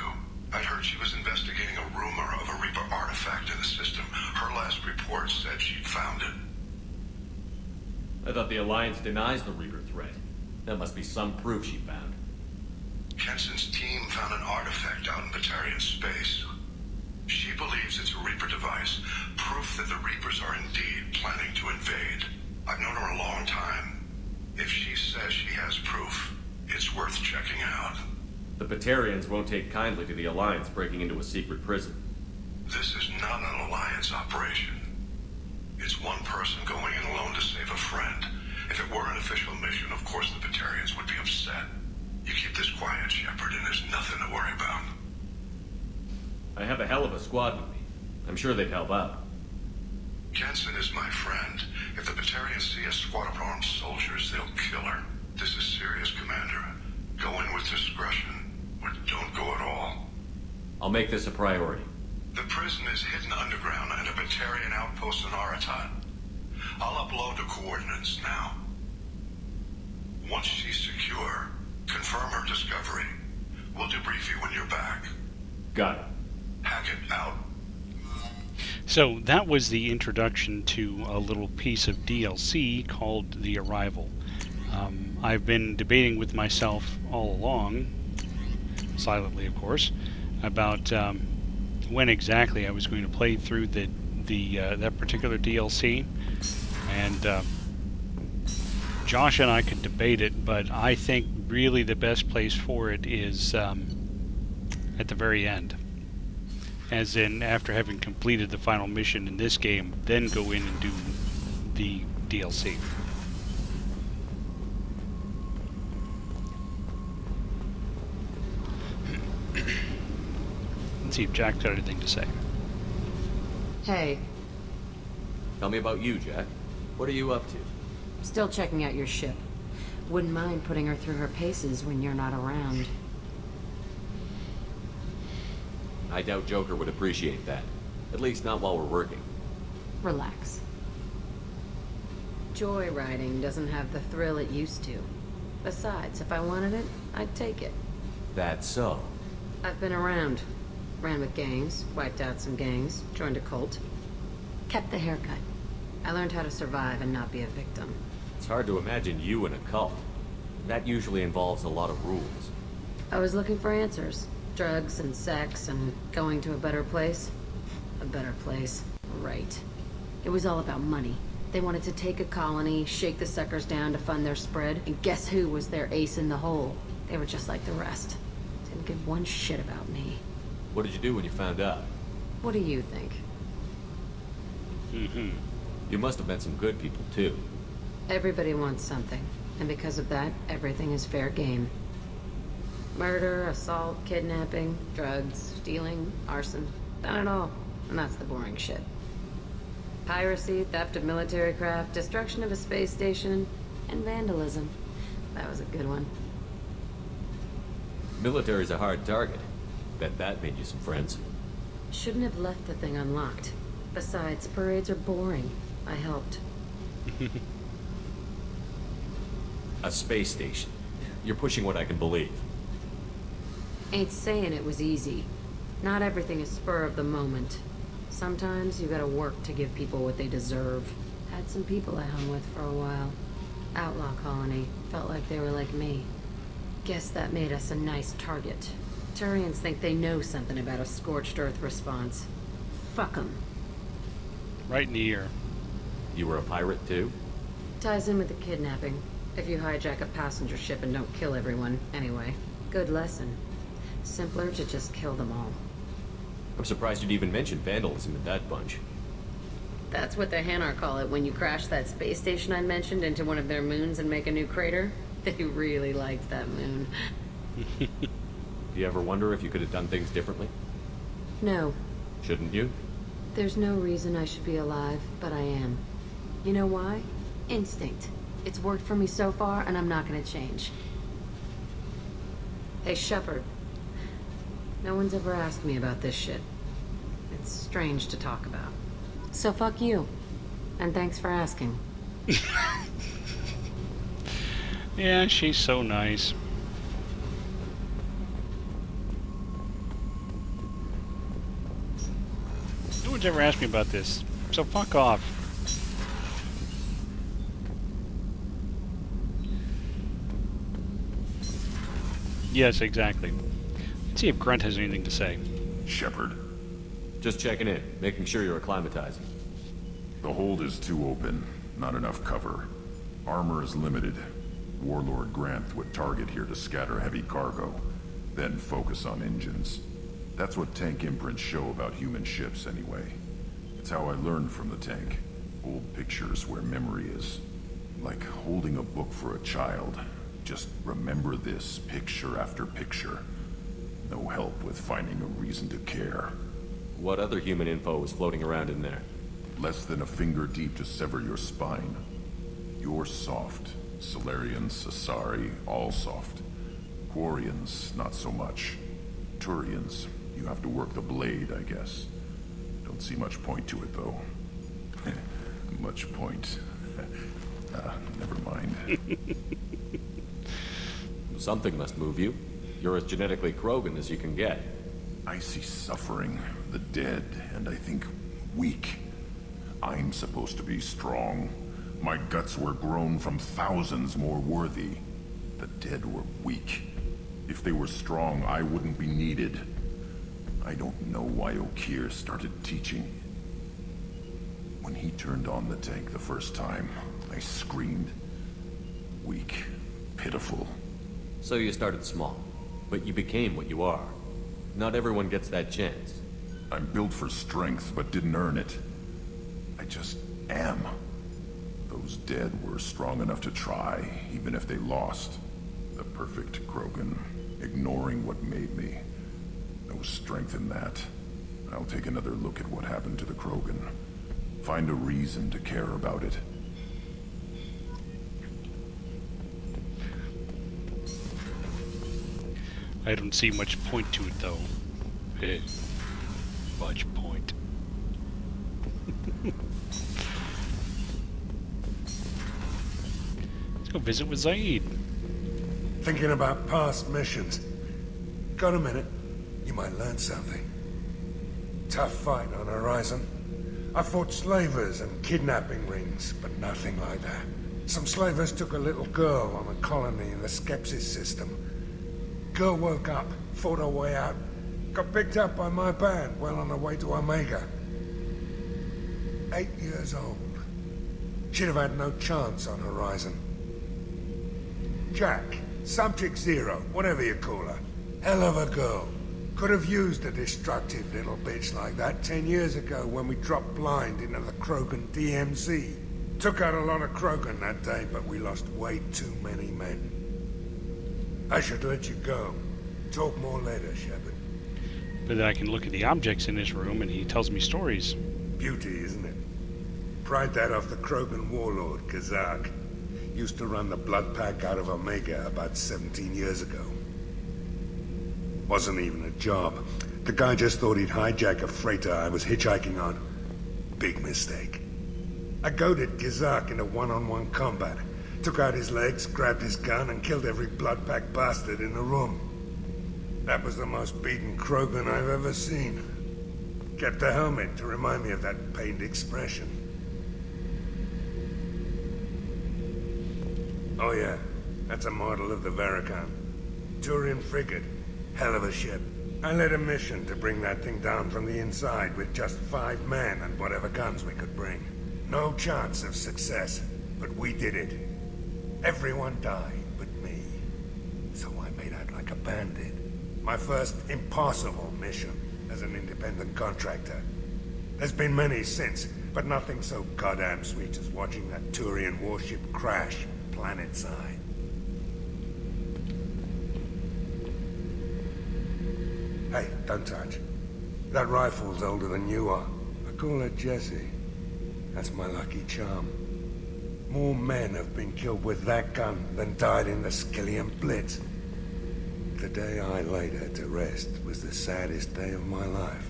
I'd heard she was investigating a rumor of a Reaper artifact in the system. Her last report said she'd found it. I thought the Alliance denies the Reaper threat. That must be some proof she found. Kenson's team found an artifact out in Batarian space. She believes it's a Reaper device, proof that the Reapers are indeed planning to invade. I've known her a long time. If she says she has proof, it's worth checking out. The Batarians won't take kindly to the Alliance breaking into a secret prison. This is not an Alliance operation. It's one person going in alone to save a friend. If it were an official mission, of course the Batarians would be upset. You keep this quiet, Shepard, and there's nothing to worry about. I have a hell of a squad with me. I'm sure they'd help out. Kenson is my friend. If the Batarians see a squad of armed soldiers, they'll kill her. This is serious, Commander. Go in with discretion, or don't go at all. I'll make this a priority. The prison is hidden underground in a Batarian outpost in Aratat. I'll upload the coordinates now. Once she's secure, confirm her discovery. We'll debrief you when you're back. Got it. Hackett out. So that was the introduction to a little piece of DLC called The Arrival. I've been debating with myself all along, silently of course, about when exactly I was going to play through that particular DLC, and Josh and I could debate it, but I think really the best place for it is at the very end. As in, after having completed the final mission in this game, then go in and do the DLC. Let's see if Jack's got anything to say. Hey, Tell me about you, Jack. What are you up to? still checking out your ship. Wouldn't mind putting her through her paces when you're not around. I doubt Joker would appreciate that. At least not while we're working. Relax. Joyriding doesn't have the thrill it used to. Besides, if I wanted it, I'd take it. That's so. I've been around. Ran with gangs, wiped out some gangs, joined a cult. Kept the haircut. I learned how to survive and not be a victim. It's hard to imagine you in a cult. That usually involves a lot of rules. I was looking for answers. Drugs and sex and going to a better place. A better place. Right. It was all about money. They wanted to take a colony, shake the suckers down to fund their spread, and guess who was their ace in the hole? They were just like the rest. Didn't give one shit about me. What did you do when you found out? What do you think? You must have met some good people, too. Everybody wants something, and because of that, everything is fair game. Murder, assault, kidnapping, drugs, stealing, arson. Done it all. And that's the boring shit. Piracy, theft of military craft, destruction of a space station, and vandalism. That was a good one. Military's a hard target. Bet that made you some friends. Shouldn't have left the thing unlocked. Besides, parades are boring. I helped. A space station. You're pushing what I can believe. Ain't saying it was easy. Not everything is spur of the moment. Sometimes you gotta work to give people what they deserve. Had some people I hung with for a while. Outlaw colony. Felt like they were like me. Guess that made us a nice target. Turians think they know something about a scorched earth response. Fuck 'em. Right in the ear. You were a pirate, too? Ties in with the kidnapping. If you hijack a passenger ship and don't kill everyone, anyway. Good lesson. Simpler to just kill them all. I'm surprised you'd even mention vandalism in that bunch. That's what the Hanar call it when you crash that space station I mentioned into one of their moons and make a new crater. They really liked that moon. Do you ever wonder if you could have done things differently? No. Shouldn't you? There's no reason I should be alive, but I am. You know why? Instinct. It's worked for me so far, and I'm not gonna change. Hey, Shepard. No one's ever asked me about this shit. It's strange to talk about. So fuck you. And thanks for asking. Yeah, she's so nice. No one's ever asked me about this, so fuck off. Yes, exactly. Let's see if Grunt has anything to say. Shepard. Just checking in, making sure you're acclimatizing. The hold is too open. Not enough cover. Armor is limited. Warlord Grant would target here to scatter heavy cargo, then focus on engines. That's what tank imprints show about human ships, anyway. It's how I learned from the tank. Old pictures where memory is. Like holding a book for a child. Just remember this, picture after picture. No help with finding a reason to care. What other human info was floating around in there? Less than a finger deep to sever your spine. You're soft. Salarians, Asari, all soft. Quarians, not so much. Turians, you have to work the blade, I guess. Don't see much point to it, though. Much point. Never mind. Something must move you. You're as genetically Krogan as you can get. I see suffering, the dead, and I think weak. I'm supposed to be strong. My guts were grown from thousands more worthy. The dead were weak. If they were strong, I wouldn't be needed. I don't know why Okeer started teaching. When he turned on the tank the first time, I screamed. Weak. Pitiful. So you started small, but you became what you are. Not everyone gets that chance. I'm built for strength, but didn't earn it. I just am. Those dead were strong enough to try, even if they lost. The perfect Krogan, ignoring what made me. No strength in that. I'll take another look at what happened to the Krogan. Find a reason to care about it. I don't see much point to it, though. Much point. Let's go visit with Zaid. Thinking about past missions. Got a minute? You might learn something. Tough fight on Horizon. I fought slavers and kidnapping rings, but nothing like that. Some slavers took a little girl on a colony in the Skepsis system. Girl woke up, fought her way out, got picked up by my band well on her way to Omega. 8 years old. She'd have had no chance on Horizon. Jack, Subject Zero, whatever you call her. Hell of a girl. Could have used a destructive little bitch like that 10 years ago when we dropped blind into the Krogan DMZ. Took out a lot of Krogan that day, but we lost way too many men. I should let you go. Talk more later, Shepard. But then I can look at the objects in his room and he tells me stories. Beauty, isn't it? Pried that off the Krogan warlord, Kazak. Used to run the Blood Pack out of Omega about 17 years ago. Wasn't even a job. The guy just thought he'd hijack a freighter I was hitchhiking on. Big mistake. I goaded Kazak into one-on-one combat. Took out his legs, grabbed his gun, and killed every Blood Pack bastard in the room. That was the most beaten Krogan I've ever seen. Kept a helmet to remind me of that pained expression. Oh yeah, that's a model of the Veracon. Turian frigate. Hell of a ship. I led a mission to bring that thing down from the inside with just 5 men and whatever guns we could bring. No chance of success, but we did it. Everyone died but me. So I made out like a bandit. My first impossible mission as an independent contractor. There's been many since, but nothing so goddamn sweet as watching that Turian warship crash planet-side. Hey, don't touch. That rifle's older than you are. A call her Jesse. That's my lucky charm. More men have been killed with that gun than died in the Skillian Blitz. The day I laid her to rest was the saddest day of my life.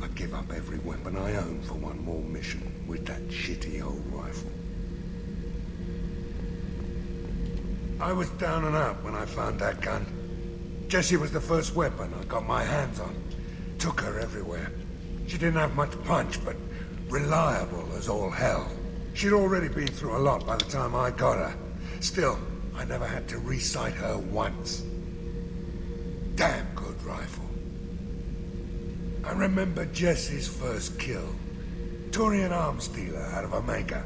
I'd give up every weapon I own for one more mission with that shitty old rifle. I was down and out when I found that gun. Jesse was the first weapon I got my hands on. Took her everywhere. She didn't have much punch, but reliable as all hell. She'd already been through a lot by the time I got her. Still, I never had to re-sight her once. Damn good rifle. I remember Jesse's first kill. Turian arms dealer out of Omega.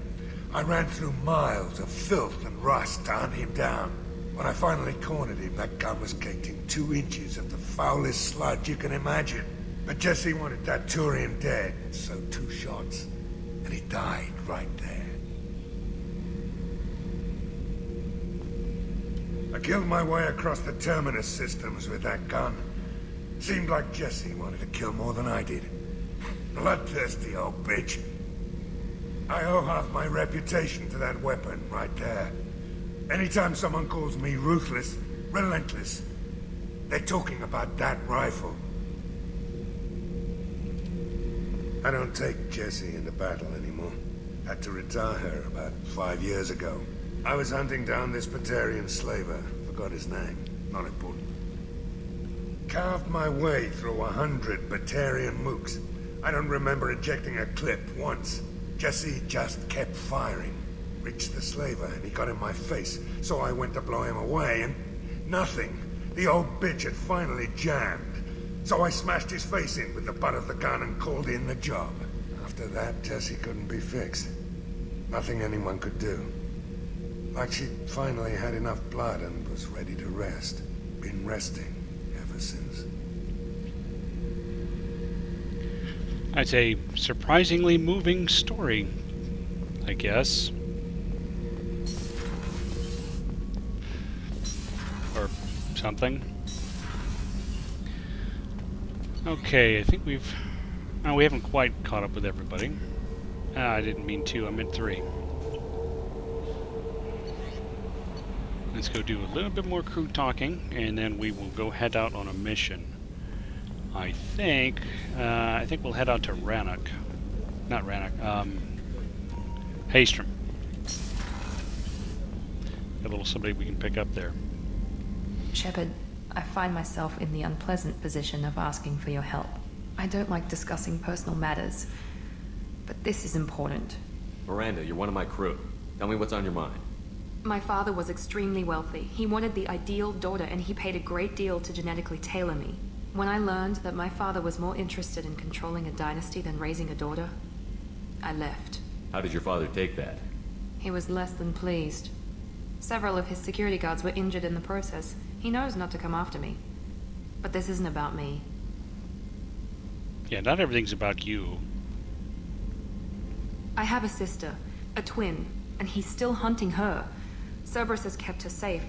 I ran through miles of filth and rust to hunt him down. When I finally cornered him, that gun was caked in 2 inches of the foulest sludge you can imagine. But Jesse wanted that Turian dead, so 2 shots. And he died right there. I killed my way across the Terminus systems with that gun. Seemed like Jesse wanted to kill more than I did. Bloodthirsty old bitch. I owe half my reputation to that weapon right there. Anytime someone calls me ruthless, relentless, they're talking about that rifle. I don't take Jessie into battle anymore. Had to retire her about 5 years ago. I was hunting down this Batarian slaver. Forgot his name. Not important. Carved my way through 100 Batarian mooks. I don't remember ejecting a clip once. Jesse just kept firing. Reached the slaver and he got in my face, so I went to blow him away and nothing. The old bitch had finally jammed. So I smashed his face in with the butt of the gun and called in the job. After that, Jesse couldn't be fixed. Nothing anyone could do. Like she'd finally had enough blood and was ready to rest. Been resting ever since. It's a surprisingly moving story, I guess. Or something. Okay, I think we've... Oh, we haven't quite caught up with everybody. I didn't mean 2, I meant 3. Let's go do a little bit more crew talking, and then we will go head out on a mission. I think we'll head out to Rannoch. Not Rannoch, Haystrom. Got a little somebody we can pick up there. Shepard, I find myself in the unpleasant position of asking for your help. I don't like discussing personal matters, but this is important. Miranda, you're one of my crew. Tell me what's on your mind. My father was extremely wealthy. He wanted the ideal daughter, and he paid a great deal to genetically tailor me. When I learned that my father was more interested in controlling a dynasty than raising a daughter, I left. How did your father take that? He was less than pleased. Several of his security guards were injured in the process. He knows not to come after me. But this isn't about me. Yeah, not everything's about you. I have a sister, a twin, and he's still hunting her. Cerberus has kept her safe,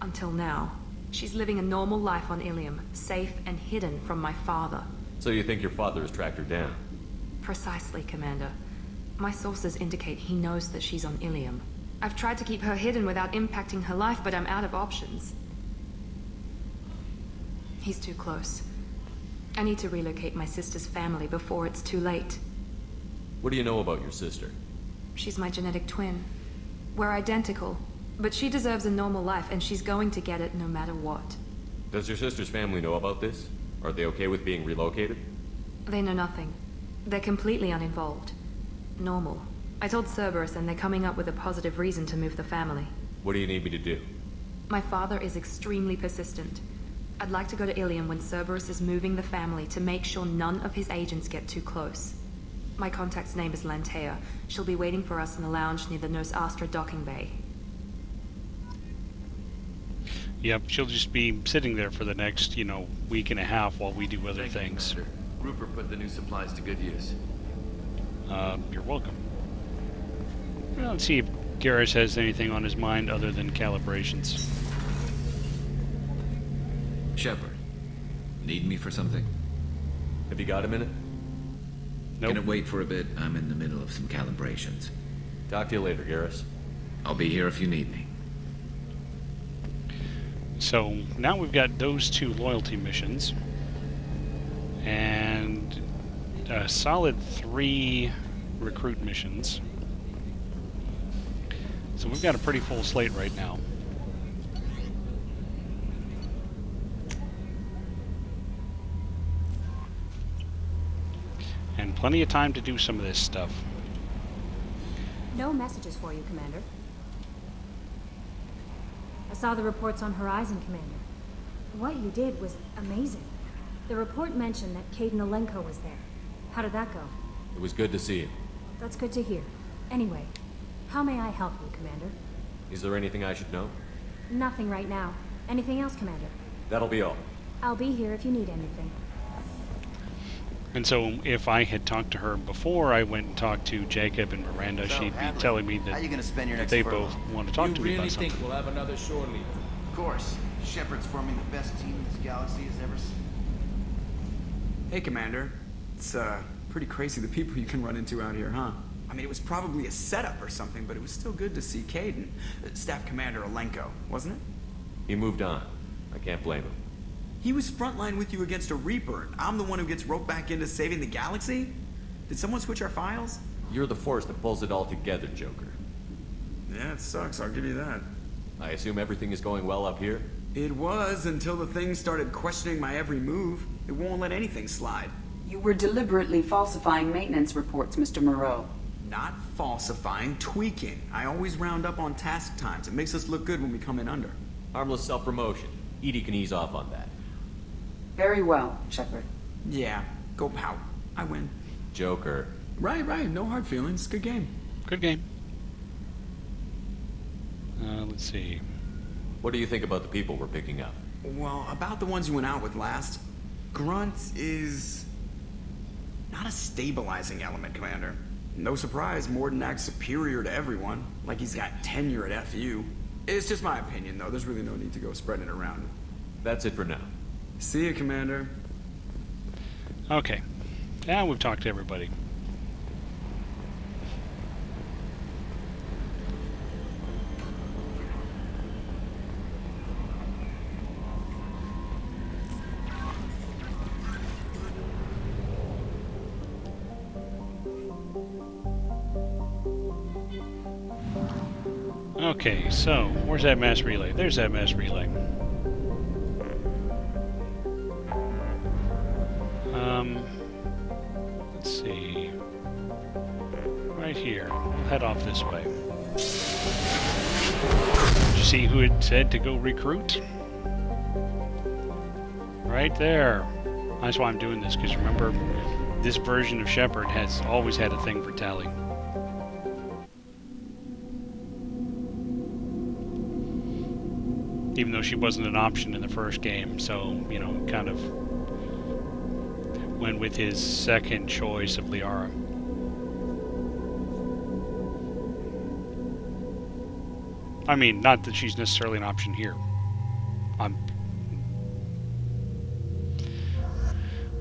until now. She's living a normal life on Ilium, safe and hidden from my father. So you think your father has tracked her down? Precisely, Commander. My sources indicate he knows that she's on Ilium. I've tried to keep her hidden without impacting her life, but I'm out of options. He's too close. I need to relocate my sister's family before it's too late. What do you know about your sister? She's my genetic twin. We're identical, but she deserves a normal life, and she's going to get it no matter what. Does your sister's family know about this? Are they okay with being relocated? They know nothing. They're completely uninvolved. Normal. I told Cerberus, and they're coming up with a positive reason to move the family. What do you need me to do? My father is extremely persistent. I'd like to go to Ilium when Cerberus is moving the family to make sure none of his agents get too close. My contact's name is Lantea. She'll be waiting for us in the lounge near the Nos Astra docking bay. Yep, she'll just be sitting there for the next, week and a half while we do other things. Commander. Rupert put the new supplies to good use. You're welcome. Well, let's see if Garrus has anything on his mind other than calibrations. Shepard, need me for something? Have you got a minute? Gonna wait for a bit. I'm in the middle of some calibrations. Talk to you later, Garrus. I'll be here if you need me. So now we've got those 2 loyalty missions. And a solid 3 recruit missions. So we've got a pretty full slate right now. And plenty of time to do some of this stuff. No messages for you, Commander. I saw the reports on Horizon, Commander. What you did was amazing. The report mentioned that Kaidan Alenko was there. How did that go? It was good to see you. That's good to hear. Anyway, how may I help you, Commander? Is there anything I should know? Nothing right now. Anything else, Commander? That'll be all. I'll be here if you need anything. And so if I had talked to her before I went and talked to Jacob and Miranda, So, she'd be Hadley, telling me how that, you gonna spend your that next they furlough? both want to talk to me about something. You really think we'll have another shore leave? Of course. Shepard's forming the best team this galaxy has ever seen. Hey, Commander. It's, pretty crazy the people you can run into out here, huh? I mean, it was probably a setup or something, but it was still good to see Kaidan. Staff Commander Alenko, wasn't it? He moved on. I can't blame him. He was frontline with you against a Reaper, and I'm the one who gets roped back into saving the galaxy? Did someone switch our files? You're the force that pulls it all together, Joker. Yeah, it sucks, I'll give you that. I assume everything is going well up here? It was, until the thing started questioning my every move. It won't let anything slide. You were deliberately falsifying maintenance reports, Mr. Moreau. Not falsifying, tweaking. I always round up on task times. It makes us look good when we come in under. Harmless self-promotion. EDI can ease off on that. Very well, Shepard. Yeah, go pout. I win. Joker. Right, no hard feelings. Good game. Good game. Let's see. What do you think about the people we're picking up? Well, about the ones you went out with last, Grunt is not a stabilizing element, Commander. No surprise, Mordin acts superior to everyone, like he's got tenure at FU. It's just my opinion, though. There's really no need to go spreading it around. That's it for now. See you, Commander. Okay. Now we've talked to everybody. Okay, so where's that mass relay? There's that mass relay. Let's see. Right here. We'll head off this way. Did you see who had said to go recruit? Right there. That's why I'm doing this, because remember, this version of Shepard has always had a thing for Tali. Even though she wasn't an option in the first game, so, you know, kind of went with his second choice of Liara. I mean, not that she's necessarily an option here.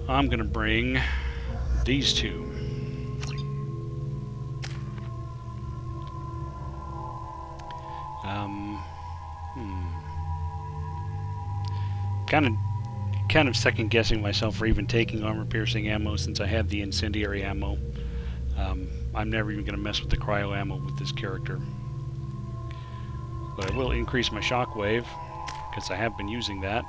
I'm gonna bring these two. Kind of second guessing myself for even taking armor-piercing ammo since I have the incendiary ammo. I'm never even going to mess with the cryo ammo with this character. But I will increase my shockwave, because I have been using that.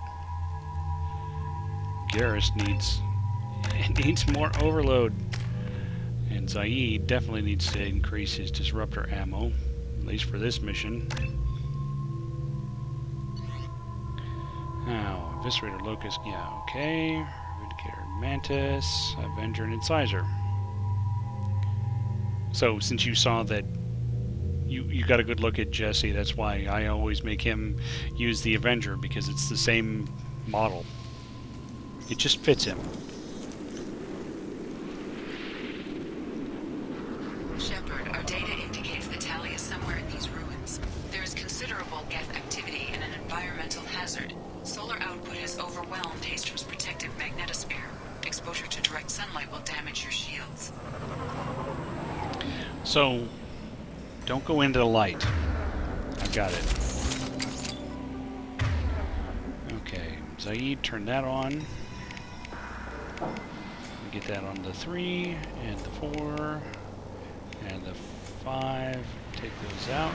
Garrus needs more overload. And Zaid definitely needs to increase his disruptor ammo, at least for this mission. Now, Eviscerator Locust, yeah, okay. Vindicator Mantis, Avenger, and Incisor. So, since you saw that you got a good look at Jesse, that's why I always make him use the Avenger, because it's the same model. It just fits him. Shepard, our data indicates that Tali is somewhere in these ruins. There is considerable Geth activity and an environmental hazard. Solar output has overwhelmed Hastrom's protective magnetosphere. exposure to direct sunlight will damage your shields. So, don't go into the light. I got it. Okay, Zaid, turn that on. Get that on the 3, and the 4, and the 5. Take those out.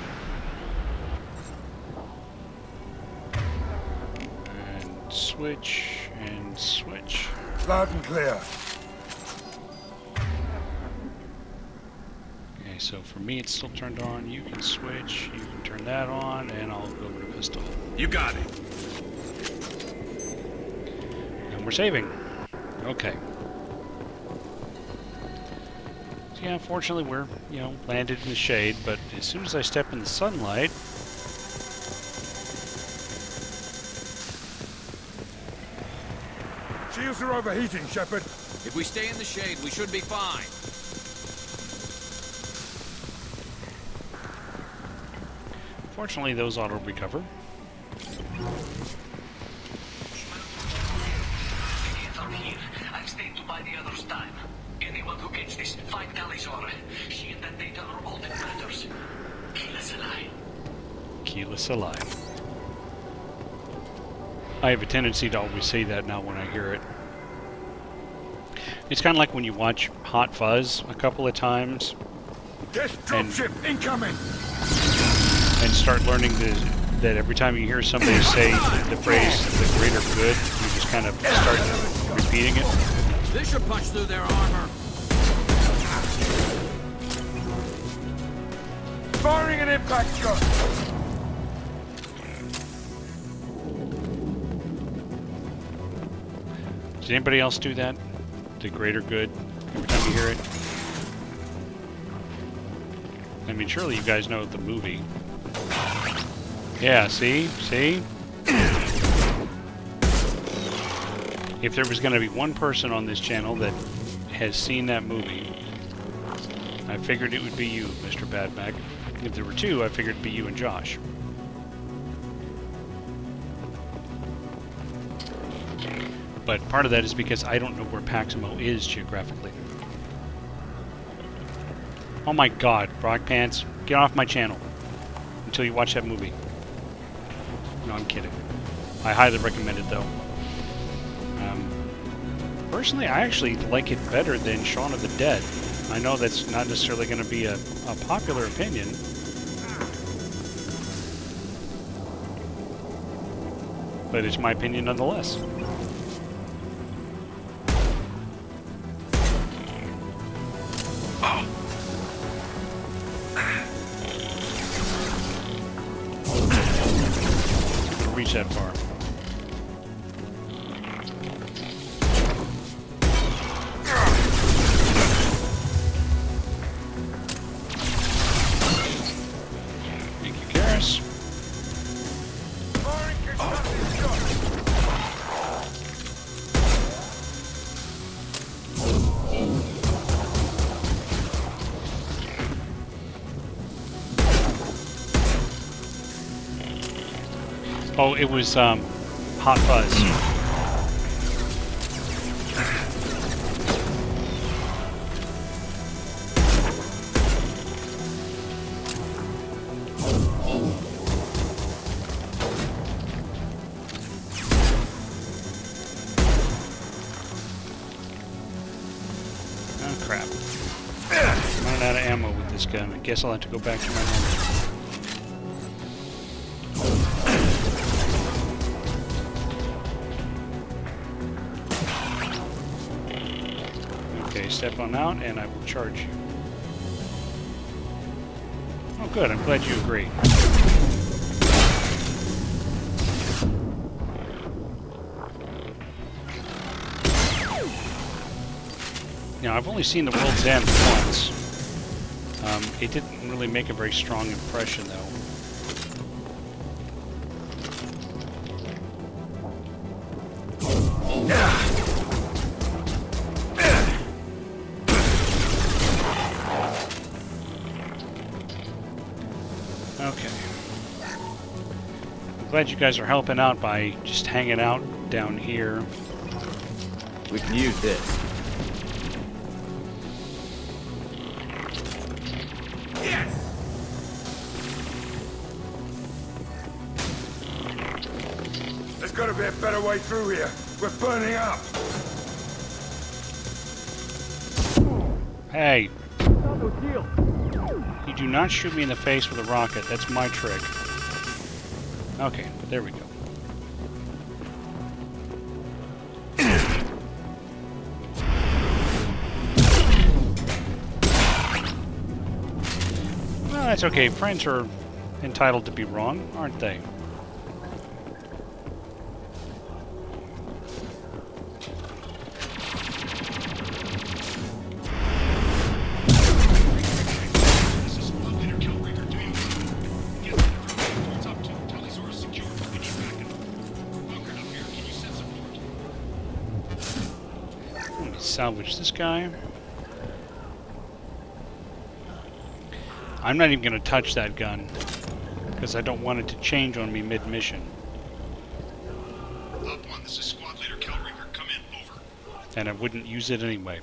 And switch, and switch. Loud and clear. Okay, so for me it's still turned on. You can switch, you can turn that on, and I'll go over to pistol. You got it. And we're saving. Okay. So yeah, unfortunately we're, landed in the shade, but as soon as I step in the sunlight... Shields are overheating, Shepard. If we stay in the shade, we should be fine. Fortunately, those auto-recover. I've stayed to buy the others time. Anyone who gets this, find Talizor. She and that data are all that matters. Keela Salai. Keela Salai. I have a tendency to always say that now when I hear it. It's kind of like when you watch Hot Fuzz a couple of times. Yes, dropship incoming! And start learning that every time you hear somebody say the phrase, the greater good, you just kind of start repeating it. This should punch through their armor. Firing an impact shot! Does anybody else do that? The greater good, every time you hear it? I mean, surely you guys know the movie. Yeah, see? See? If there was going to be one person on this channel that has seen that movie, I figured it would be you, Mr. Badmac. If there were two, I figured it'd be you and Josh. But part of that is because I don't know where Paximo is geographically. Oh my god, Rock Pants, get off my channel until you watch that movie. No, I'm kidding. I highly recommend it though. Personally, I actually like it better than Shaun of the Dead. I know that's not necessarily going to be a popular opinion. But it's my opinion nonetheless. Reach that far. Thank you, Karis. Oh, it was Hot Fuzz. Oh crap. I'm running out of ammo with this gun. I guess I'll have to go back to my normal. Step on out and I will charge you. Oh good, I'm glad you agree. Now I've only seen The World's End once. It didn't really make a very strong impression though. Okay. I'm glad you guys are helping out by just hanging out down here. We can use this. gotta be a better way through here. We're burning up. Hey. You do not shoot me in the face with a rocket. That's my trick. Okay, there we go. Well, that's okay. Friends are entitled to be wrong, aren't they? Salvage this guy. I'm not even going to touch that gun because I don't want it to change on me mid-mission. Up one, this is Squad Leader Kelringer. Come in, over. And I wouldn't use it anyway.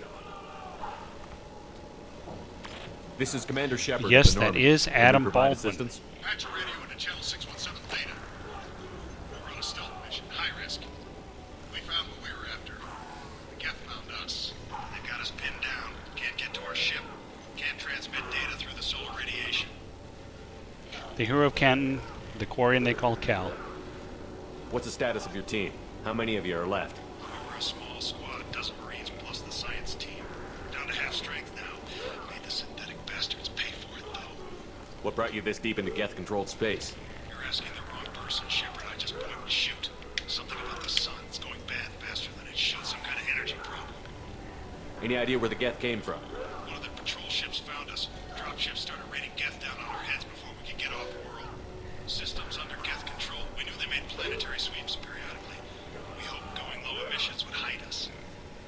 This is Commander Shepard. Yes, that is Adam Baldwin. Assistance? Patch your radio into channel 617 Theta. We're on a stealth mission, high risk. We found what we were after. The Geth found us. They've got us pinned down. Can't get to our ship. Can't transmit data through the solar radiation. The hero of Canton, the Quarian they call Cal. What's the status of your team? How many of you are left? We're a small squad, dozen Marines plus the science team. We're down to half strength now. Made the synthetic bastards pay for it, though. What brought you this deep into Geth-controlled space? You're asking the wrong person, Shepard. I just point and shoot. Something about the sun. It's going bad faster than it should. Some kind of energy problem. Any idea where the Geth came from? One of the patrol ships found us. Dropships started raining Geth down on our heads before we could get off world. Systems under Geth control. We knew they made planetary sweeps periodically. We hoped going low emissions would hide us.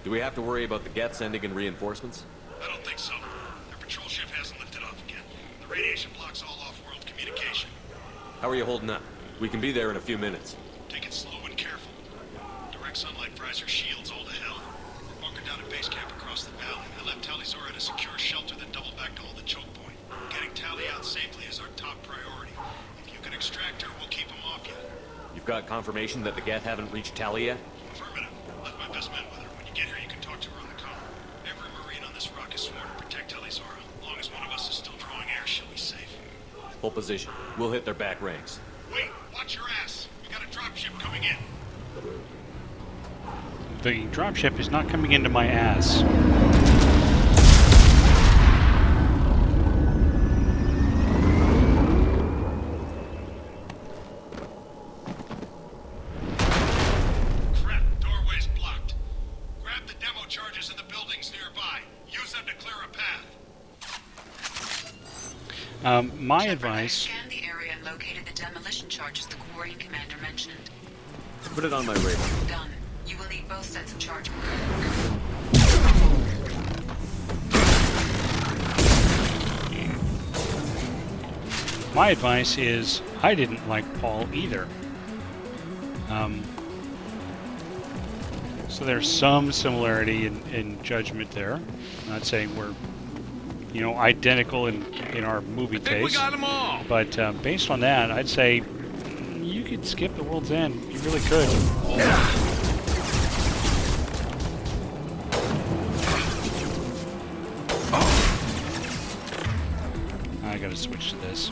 Do we have to worry about the Geth sending in reinforcements? I don't think so. Their patrol ship hasn't lifted off again. The radiation blocks all off-world communication. How are you holding up? We can be there in a few minutes. Take it slow and careful. Direct sunlight fries our shields all to hell. We're bunkered down at base camp across the valley. I left Tali'Zorah at a secure shelter that doubled back to hold the choke point. Getting Tali out safely is our top priority. If you can extract her, we'll keep them off you. You've got confirmation that the Geth haven't reached Tali yet? Affirmative. Left my best men with her. When you get here, you can talk to her on the comm. Every Marine on this rock is sworn to protect Tali'Zorah. As long as one of us is still drawing air, she'll be safe. Hold position. We'll hit their back ranks. Wait, watch your ass. We got a dropship coming in. The dropship is not coming into my ass. Crap, doorway's blocked. Grab the demo charges in the buildings nearby. Use them to clear a path. My advice... Scanned the area and located the demolition charges the Quarian commander mentioned. Put it on my radar. Done. You will need both sets of charge. My advice is, I didn't like Paul either. So there's some similarity in judgment there. I'm not saying we're, you know, identical in our movie taste. We got them all. But based on that, I'd say you could skip The World's End. You really could. I gotta switch to this.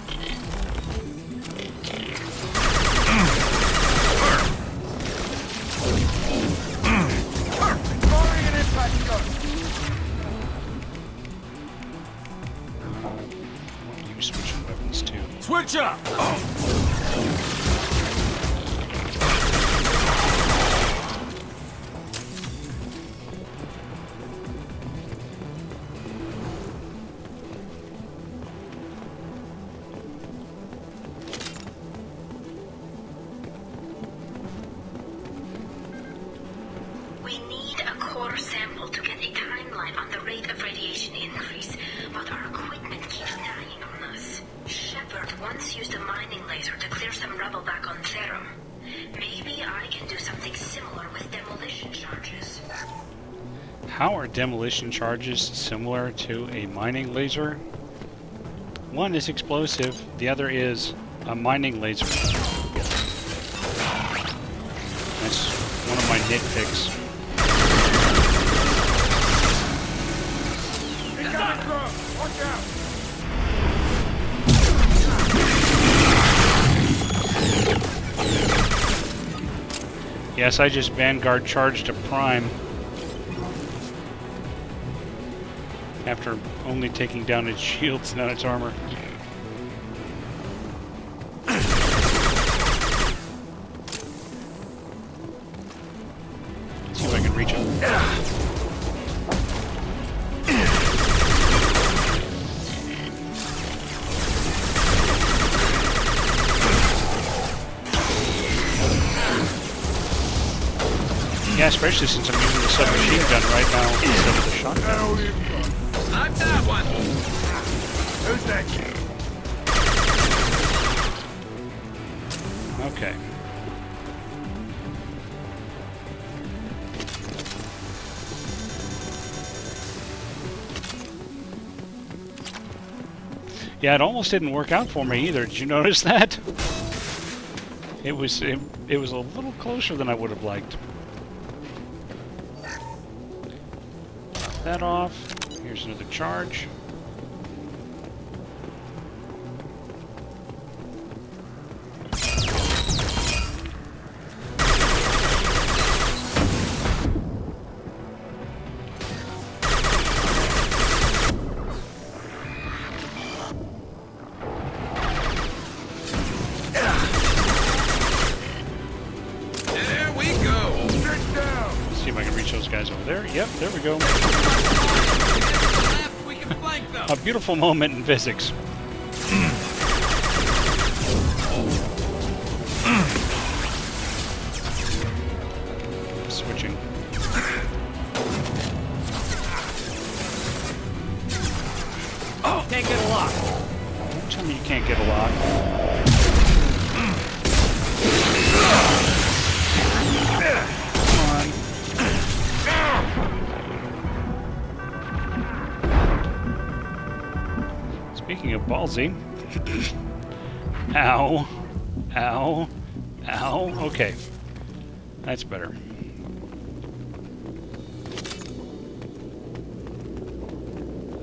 You switching weapons too. Switch up! We need a core sample to get a timeline on the rate of radiation increase, but our equipment keeps dying on us. Shepard once used a mining laser to clear some rubble back on Therum. Maybe I can do something similar with demolition charges. How are demolition charges similar to a mining laser? One is explosive, the other is a mining laser. That's one of my nitpicks. Watch out! Yes, I just Vanguard charged a Prime after only taking down its shields, not its armor. Let's see if I can reach him. Yeah, especially since I'm using the submachine gun right now instead of the shotgun. I've got one! Who's next? Okay. Yeah, it almost didn't work out for me either. Did you notice that? It was a little closer than I would have liked. That off. Here's another charge. There we go! See if I can reach those guys over there. Yep, there we go. We can flank them! A beautiful moment in physics. Switching. Oh! Can't get a lock! Don't tell me you can't get a lock. Come on. Speaking of ballsy. Ow. Ow. Ow. Okay. That's better.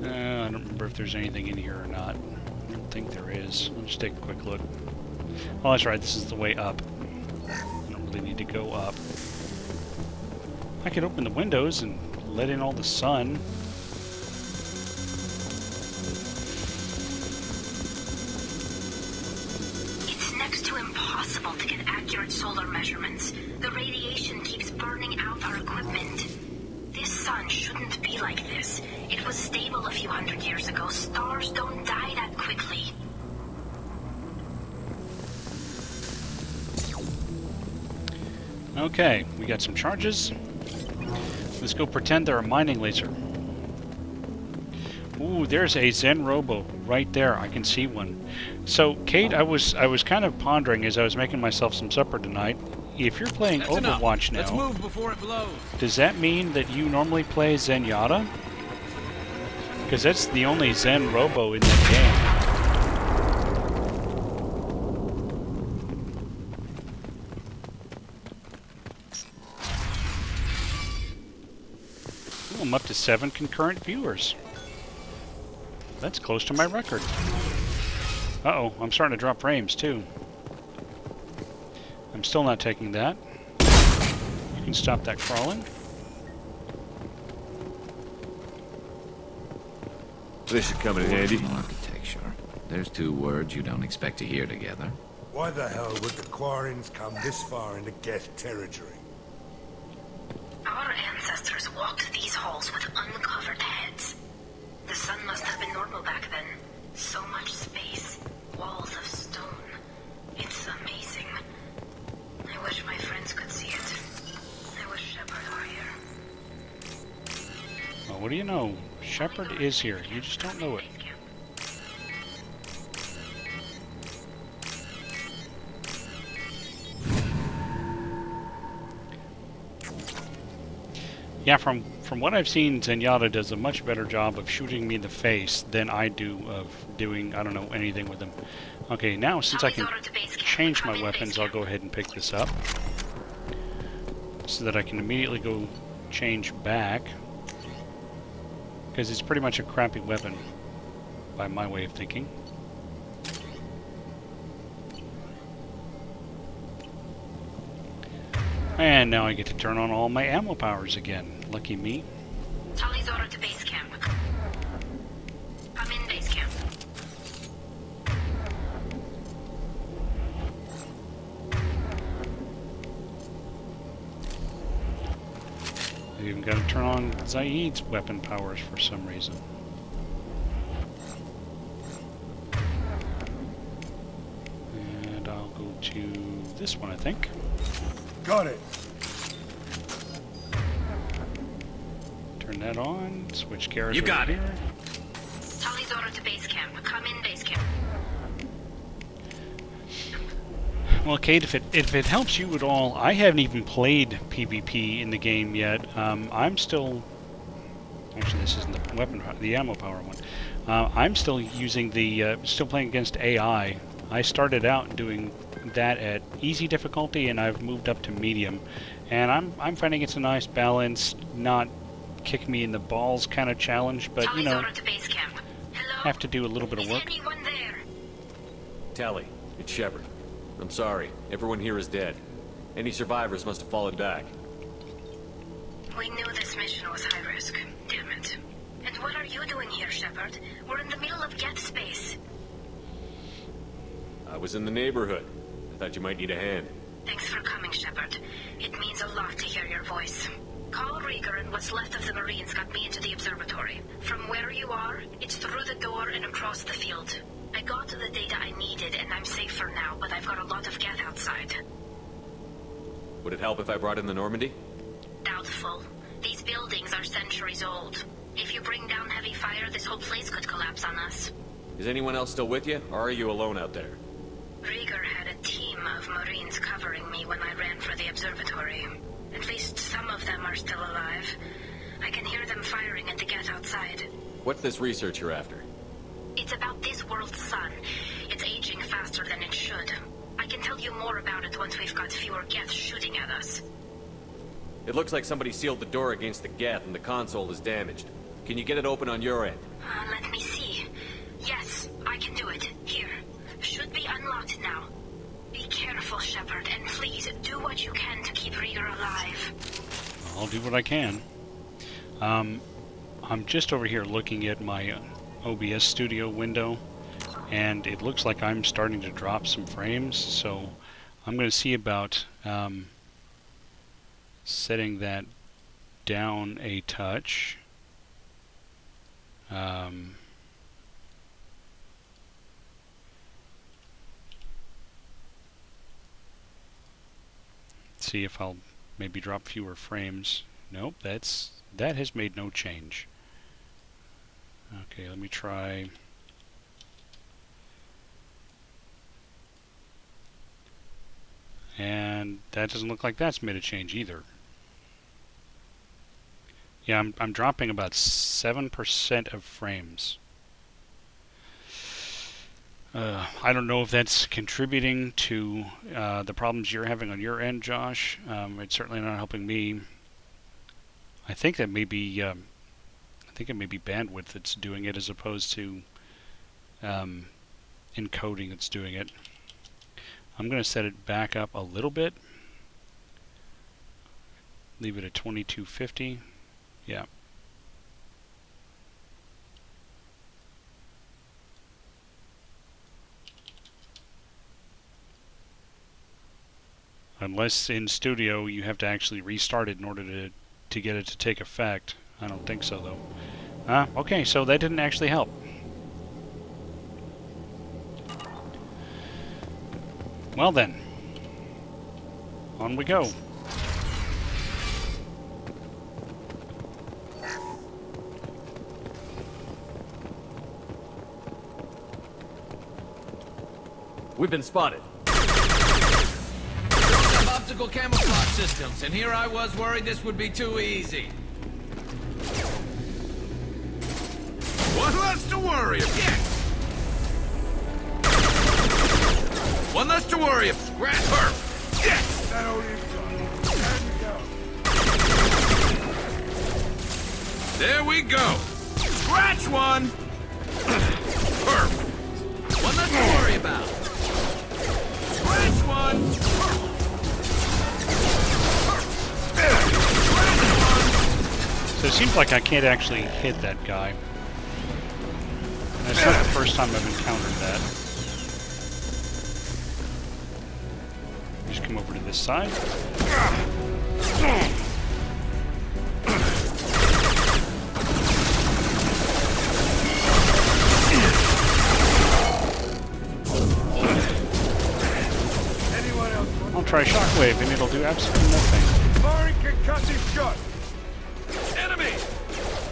I don't remember if there's anything in here or not. I don't think there is. Let's just take a quick look. Oh, that's right. This is the way up. I don't really need to go up. I could open the windows and let in all the sun. It's next to impossible to get accurate solar measurements. The radiation keeps burning out our equipment. This sun shouldn't be like this. It was stable a few hundred years ago. Stars don't die that quickly. Okay, we got some charges. Let's go pretend they're a mining laser. Ooh, there's a Zen Robo right there. I can see one. So, Kate, I was kind of pondering as I was making myself some supper tonight. If you're playing That's Overwatch enough. Let's now, move before it blows. does that mean that you normally play Zenyatta? Because that's the only Zen Robo in the game. Ooh, I'm up to 7 concurrent viewers. That's close to my record. Uh-oh, I'm starting to drop frames too. I'm still not taking that. You can stop that crawling. This should come in handy. Architecture. There's 2 words you don't expect to hear together. Why the hell would the Quarrens come this far into Geth territory? Our ancestors walked these halls with uncovered heads. The sun must have been normal back then. So much space. Walls of stone. It's amazing. I wish my friends could see it. I wish Shepard were here. Well, what do you know? Shepard is here. You just don't know it. Yeah, from what I've seen, Zenyatta does a much better job of shooting me in the face than I do of doing, I don't know, anything with him. Okay, now since I can change my weapons, I'll go ahead and pick this up. so that I can immediately go change back. Because it's pretty much a crappy weapon, by my way of thinking. And now I get to turn on all my ammo powers again. Lucky me. Tully's order to base camp. I'm in base camp. I even got to turn on Zaid's weapon powers for some reason. And I'll go to this one, I think. Got it. Turn that on. Switch gears. You got it. Here. Tully's order to base camp. Come in base camp. Well, Kate, if it helps you at all, I haven't even played PvP in the game yet. I'm still... Actually, this isn't the weapon, the ammo power one. I'm still using the... still playing against AI. I started out doing that at easy difficulty, and I've moved up to medium. And I'm finding it's a nice balance, not kick me in the balls kind of challenge, but, you know, have to do a little bit of work. Tally, it's Shepard. I'm sorry. Everyone here is dead. Any survivors must have fallen back. We knew this mission was high risk. Damn it. And what are you doing here, Shepard? We're in the middle of Geth space. I was in the neighborhood. I thought you might need a hand. Thanks for coming, Shepard. It means a lot to hear your voice. Call Rieger and what's left of the Marines got me into the observatory. From where you are, it's through the door and across the field. I got to the data I needed and I'm safe for now, but I've got a lot of Geth outside. Would it help if I brought in the Normandy? Doubtful. These buildings are centuries old. If you bring down heavy fire, this whole place could collapse on us. Is anyone else still with you, or are you alone out there? Rieger had a team of Marines covering me when I ran for the observatory. At least some of them are still alive. I can hear them firing at the Geth outside. What's this research you're after? It's about this world's sun. It's aging faster than it should. I can tell you more about it once we've got fewer Geth shooting at us. It looks like somebody sealed the door against the Geth and the console is damaged. Can you get it open on your end? Let me see. Yes, I can do it. Here. Should be unlocked now. Be careful, Shepard, and please do what you can to keep Rieger alive. I'll do what I can. I'm just over here looking at my OBS studio window, and it looks like I'm starting to drop some frames, so I'm going to see about setting that down a touch. See if I'll maybe drop fewer frames. Nope, that has made no change. Okay, let me try. And that doesn't look like that's made a change either. Yeah, I'm dropping about 7% of frames. I don't know if that's contributing to the problems you're having on your end, Josh. It's certainly not helping me. I think that may be, I think it may be bandwidth that's doing it, as opposed to encoding that's doing it. I'm going to set it back up a little bit. Leave it at 2250. Yeah. Unless in studio you have to actually restart it in order to get it to take effect. I don't think so, though. Okay, so that didn't actually help. Well then, on we go. We've been spotted. Optical camouflage systems, and here I was worried this would be too easy. One less to worry about. Yes! One less to worry about. Grant her! Yes! That only time. There we go. Scratch one. Perfect. One less to worry about. Scratch one. So it seems like I can't actually hit that guy. And it's not the first time I've encountered that. Just come over to this side. I'll try Shockwave and it'll do absolutely nothing. Firing concussive shot. Enemy.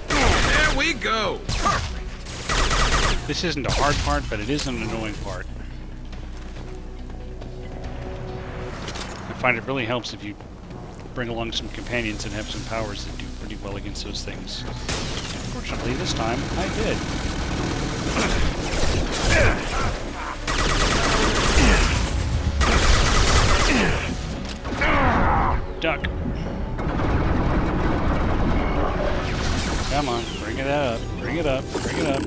There we go. Perfect. This isn't a hard part, but it is an annoying part. I find it really helps if you bring along some companions and have some powers that do pretty well against those things. Fortunately, this time, I did. Duck. Come on, bring it up, bring it up, bring it up.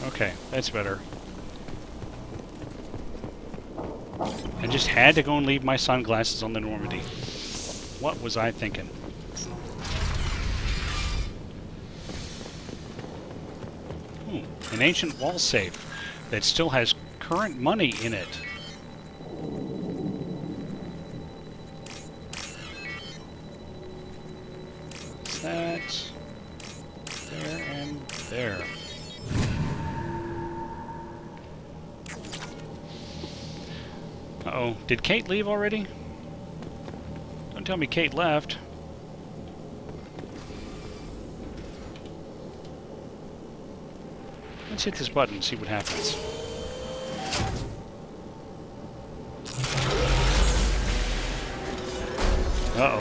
Okay, that's better. I just had to go and leave my sunglasses on the Normandy. What was I thinking? An ancient wall safe that still has current money in it. What's that? There and there. Uh-oh. Did Kate leave already? Don't tell me Kate left. Let's hit this button and see what happens. Uh-oh.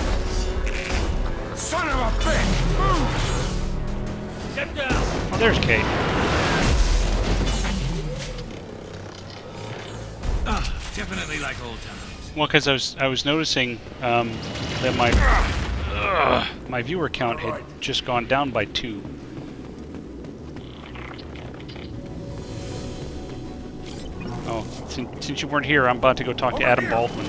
Son of a bitch! Move! Get down! Oh, there's Kate. Definitely like old times. Well, because I was noticing that my viewer count had just gone down by 2. Oh, since you weren't here, I'm about to go talk to Adam Baldwin.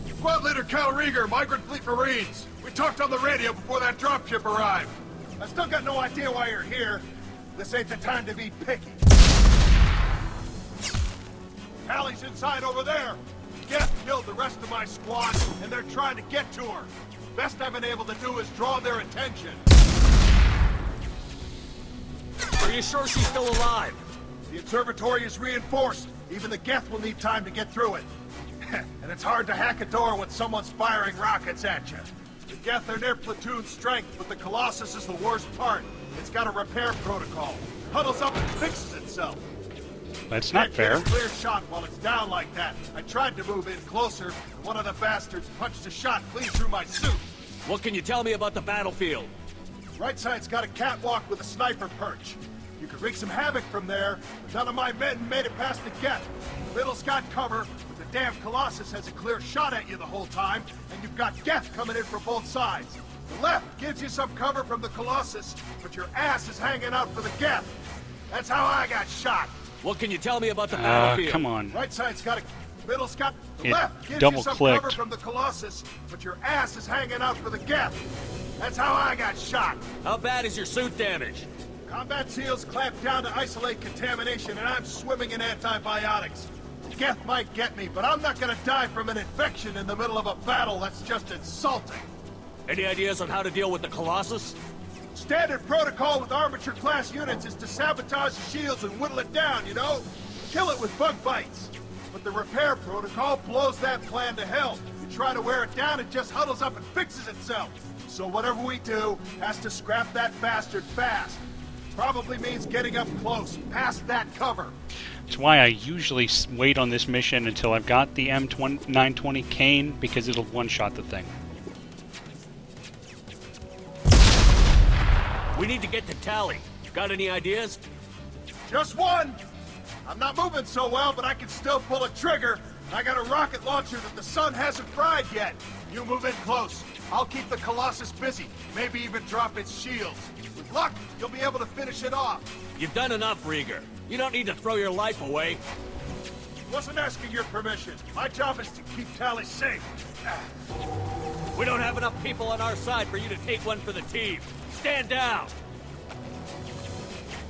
Squad Leader Cal Rieger, Migrant Fleet Marines. We talked on the radio before that dropship arrived. I still got no idea why you're here. This ain't the time to be picky. Hallie's inside over there. Geth killed the rest of my squad, and they're trying to get to her. Best I've been able to do is draw their attention. Are you sure she's still alive? The observatory is reinforced. Even the Geth will need time to get through it. And it's hard to hack a door when someone's firing rockets at you. The Geth are near platoon strength, but the Colossus is the worst part. It's got a repair protocol. Huddles up and fixes itself. That's not fair. Can't get a clear shot while it's down like that. I tried to move in closer, and one of the bastards punched a shot clean through my suit. What can you tell me about the battlefield? Right side's got a catwalk with a sniper perch. You could wreak some havoc from there, but none of my men made it past the Geth. The middle's got cover, but the damn Colossus has a clear shot at you the whole time, and you've got Geth coming in from both sides. The left gives you some cover from the Colossus, but your ass is hanging out for the Geth. That's how I got shot. What can you tell me about the battlefield? Come on. Right side's got a... Middle's got... The It left gives you some cover double-clicked. from the Colossus, but your ass is hanging out for the Geth. That's how I got shot. How bad is your suit damaged? Combat SEALs clamped down to isolate contamination, and I'm swimming in antibiotics. Geth might get me, but I'm not gonna die from an infection in the middle of a battle. That's just insulting. Any ideas on how to deal with the Colossus? Standard protocol with armature-class units is to sabotage the shields and whittle it down, you know? Kill it with bug bites. But the repair protocol blows that plan to hell. You try to wear it down, it just huddles up and fixes itself. So whatever we do has to scrap that bastard fast. Probably means getting up close, past that cover. That's why I usually wait on this mission until I've got the M920 Kane, because it'll one-shot the thing. We need to get to Tally. Got any ideas? Just one! I'm not moving so well, but I can still pull a trigger. I got a rocket launcher that the sun hasn't fried yet. You move in close. I'll keep the Colossus busy. Maybe even drop its shields. With luck, you'll be able to finish it off. You've done enough, Rieger. You don't need to throw your life away. Wasn't asking your permission. My job is to keep Tally safe. We don't have enough people on our side for you to take one for the team. Stand down!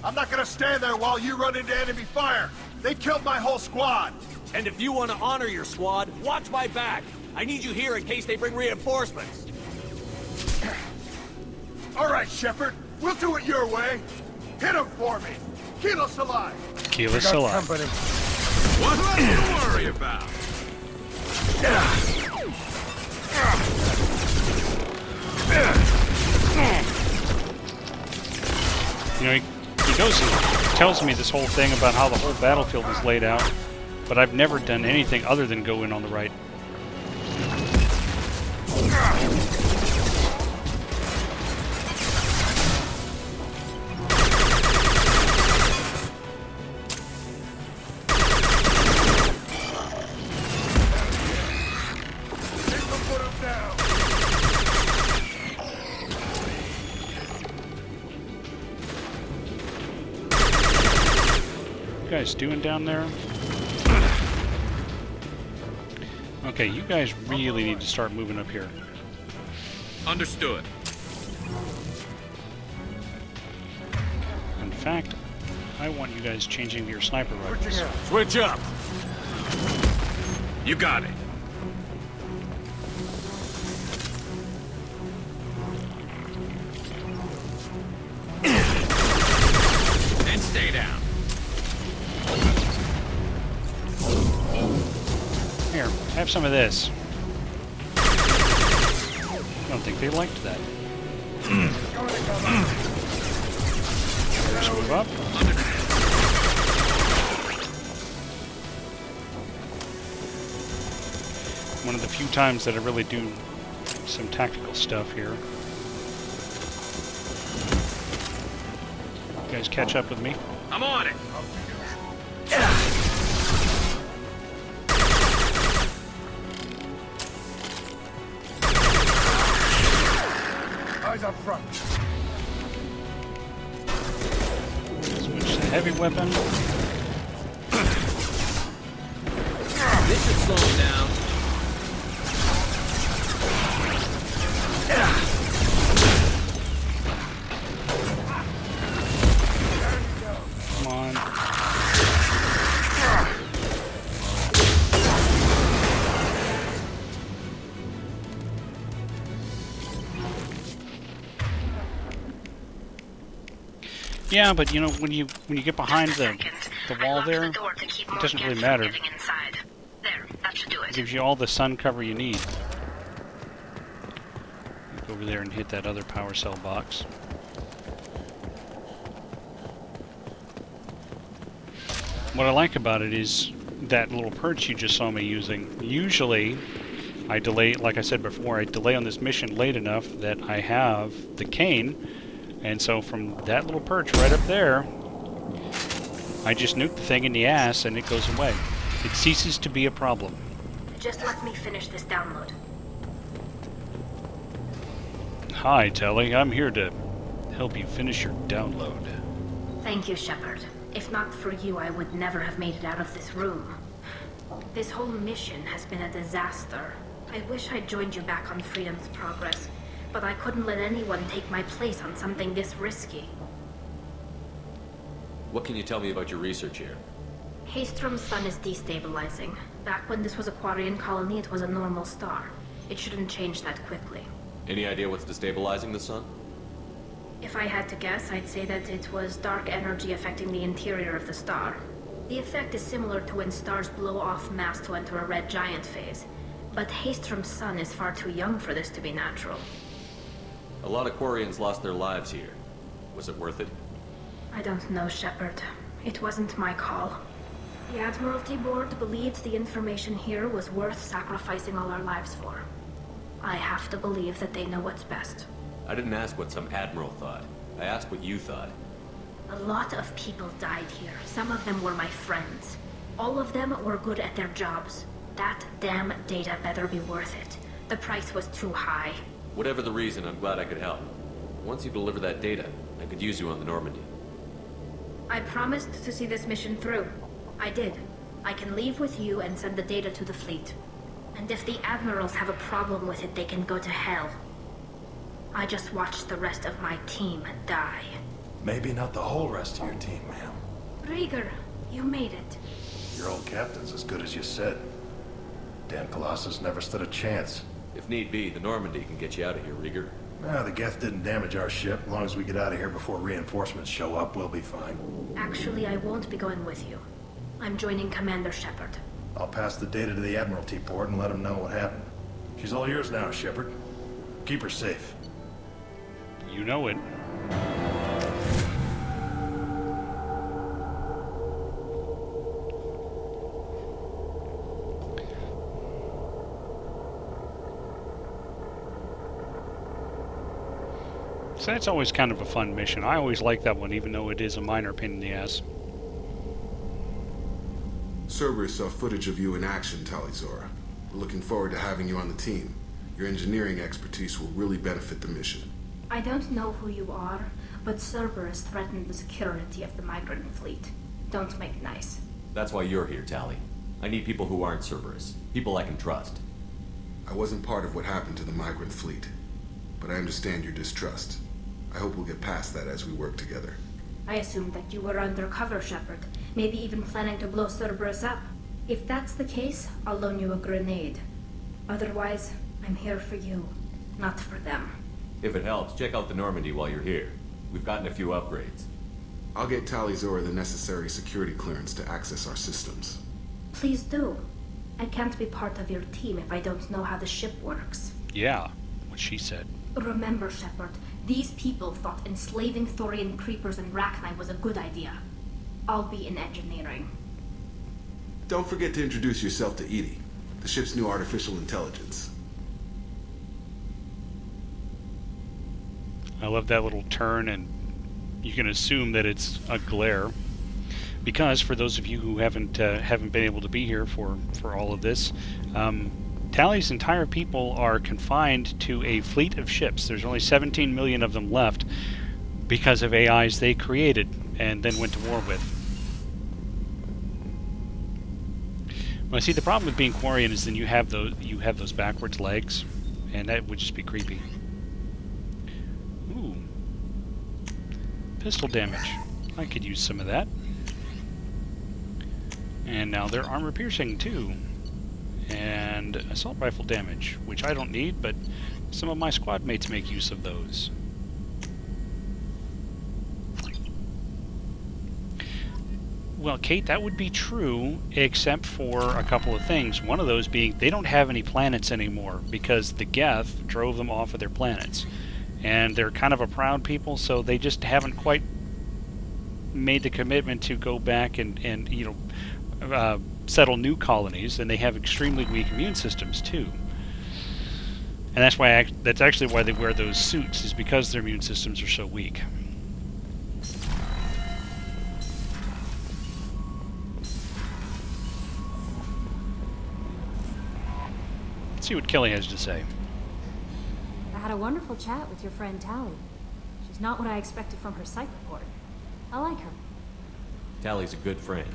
I'm not gonna stand there while you run into enemy fire. They killed my whole squad. And if you want to honor your squad, watch my back. I need you here in case they bring reinforcements. All right, Shepard. We'll do it your way. Hit him for me. Kilo Salai. Kilo Salai. What's left to worry about? You know, he goes and tells me this whole thing about how the whole battlefield is laid out, but I've never done anything other than go in on the right. Guys doing down there? Okay, you guys really need to start moving up here. Understood. In fact, I want you guys changing to your sniper rifles. Switch up! You got it. And stay down. Here, have some of this. I don't think they liked that. Just move up. One of the few times that I really do some tactical stuff here. You guys catch up with me? I'm on it. Eyes up front. Switch to heavy weapon. This should slow him down. Come on. Yeah, but you know, when you get behind the wall there, it doesn't really matter. It gives you all the sun cover you need. Go over there and hit that other power cell box. What I like about it is that little perch you just saw me using. Usually, I delay, like I said before, I delay on this mission late enough that I have the cane. And so from that little perch right up there, I just nuke the thing in the ass and it goes away. It ceases to be a problem. Just let me finish this download. Hi, Telly. I'm here to help you finish your download. Thank you, Shepard. If not for you, I would never have made it out of this room. This whole mission has been a disaster. I wish I'd joined you back on Freedom's Progress. But I couldn't let anyone take my place on something this risky. What can you tell me about your research here? Haystrom's sun is destabilizing. Back when this was a Quarian colony, it was a normal star. It shouldn't change that quickly. Any idea what's destabilizing the sun? If I had to guess, I'd say that it was dark energy affecting the interior of the star. The effect is similar to when stars blow off mass to enter a red giant phase. But Haystrom's sun is far too young for this to be natural. A lot of Quarians lost their lives here. Was it worth it? I don't know, Shepard. It wasn't my call. The Admiralty Board believed the information here was worth sacrificing all our lives for. I have to believe that they know what's best. I didn't ask what some admiral thought. I asked what you thought. A lot of people died here. Some of them were my friends. All of them were good at their jobs. That damn data better be worth it. The price was too high. Whatever the reason, I'm glad I could help. Once you deliver that data, I could use you on the Normandy. I promised to see this mission through. I did. I can leave with you and send the data to the fleet. And if the admirals have a problem with it, they can go to hell. I just watched the rest of my team die. Maybe not the whole rest of your team, ma'am. Rieger, you made it. Your old captain's as good as you said. Damn Colossus never stood a chance. If need be, the Normandy can get you out of here, Rieger. The Geth didn't damage our ship. As long as we get out of here before reinforcements show up, we'll be fine. Actually, I won't be going with you. I'm joining Commander Shepard. I'll pass the data to the Admiralty port and let them know what happened. She's all yours now, Shepard. Keep her safe. You know it. So that's always kind of a fun mission. I always like that one, even though it is a minor pain in the ass. Cerberus saw footage of you in action, Tali'Zorah. We're looking forward to having you on the team. Your engineering expertise will really benefit the mission. I don't know who you are, but Cerberus threatened the security of the migrant fleet. Don't make nice. That's why you're here, Tali. I need people who aren't Cerberus. People I can trust. I wasn't part of what happened to the migrant fleet, but I understand your distrust. I hope we'll get past that as we work together. I assumed that you were undercover, Shepard. Maybe even planning to blow Cerberus up. If that's the case, I'll loan you a grenade. Otherwise, I'm here for you, not for them. If it helps, check out the Normandy while you're here. We've gotten a few upgrades. I'll get Tali'Zorah the necessary security clearance to access our systems. Please do. I can't be part of your team if I don't know how the ship works. Yeah, what she said. Remember, Shepard, these people thought enslaving Thorian creepers and Rachni was a good idea. I'll be in engineering. Don't forget to introduce yourself to EDI, the ship's new artificial intelligence. I love that little turn, and you can assume that it's a glare. Because for those of you who haven't been able to be here for all of this, Tali's entire people are confined to a fleet of ships. There's only 17 million of them left because of AIs they created and then went to war with. Well, see, the problem with being Quarian is then you have those backwards legs, and that would just be creepy. Ooh, pistol damage. I could use some of that. And now they're armor piercing too. And assault rifle damage, which I don't need, but some of my squad mates make use of those. Well, Kate, that would be true, except for a couple of things. One of those being they don't have any planets anymore because the Geth drove them off of their planets. And they're kind of a proud people, so they just haven't quite made the commitment to go back and you know, settle new colonies, and they have extremely weak immune systems too. And that's why that's actually why they wear those suits, is because their immune systems are so weak. Let's see what Kelly has to say. I had a wonderful chat with your friend Tali. She's not what I expected from her psych report. I like her. Tali's a good friend.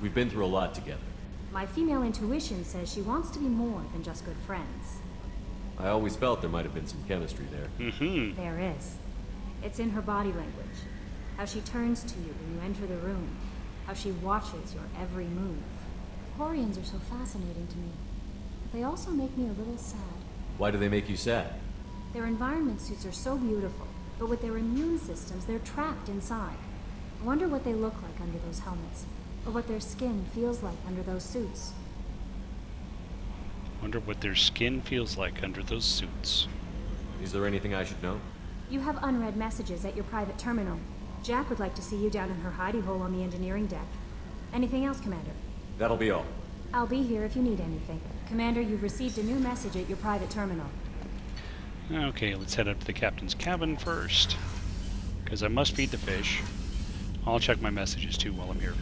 We've been through a lot together. My female intuition says she wants to be more than just good friends. I always felt there might have been some chemistry there. Mm-hmm. There is. It's in her body language. How she turns to you when you enter the room. How she watches your every move. Quarians are so fascinating to me. They also make me a little sad. Why do they make you sad? Their environment suits are so beautiful, but with their immune systems, they're trapped inside. I wonder what they look like under those helmets, or what their skin feels like under those suits. Wonder what their skin feels like under those suits. Is there anything I should know? You have unread messages at your private terminal. Jack would like to see you down in her hidey hole on the engineering deck. Anything else, Commander? That'll be all. I'll be here if you need anything. Commander, you've received a new message at your private terminal. Okay, let's head up to the captain's cabin first. because I must feed the fish. I'll check my messages too while I'm here.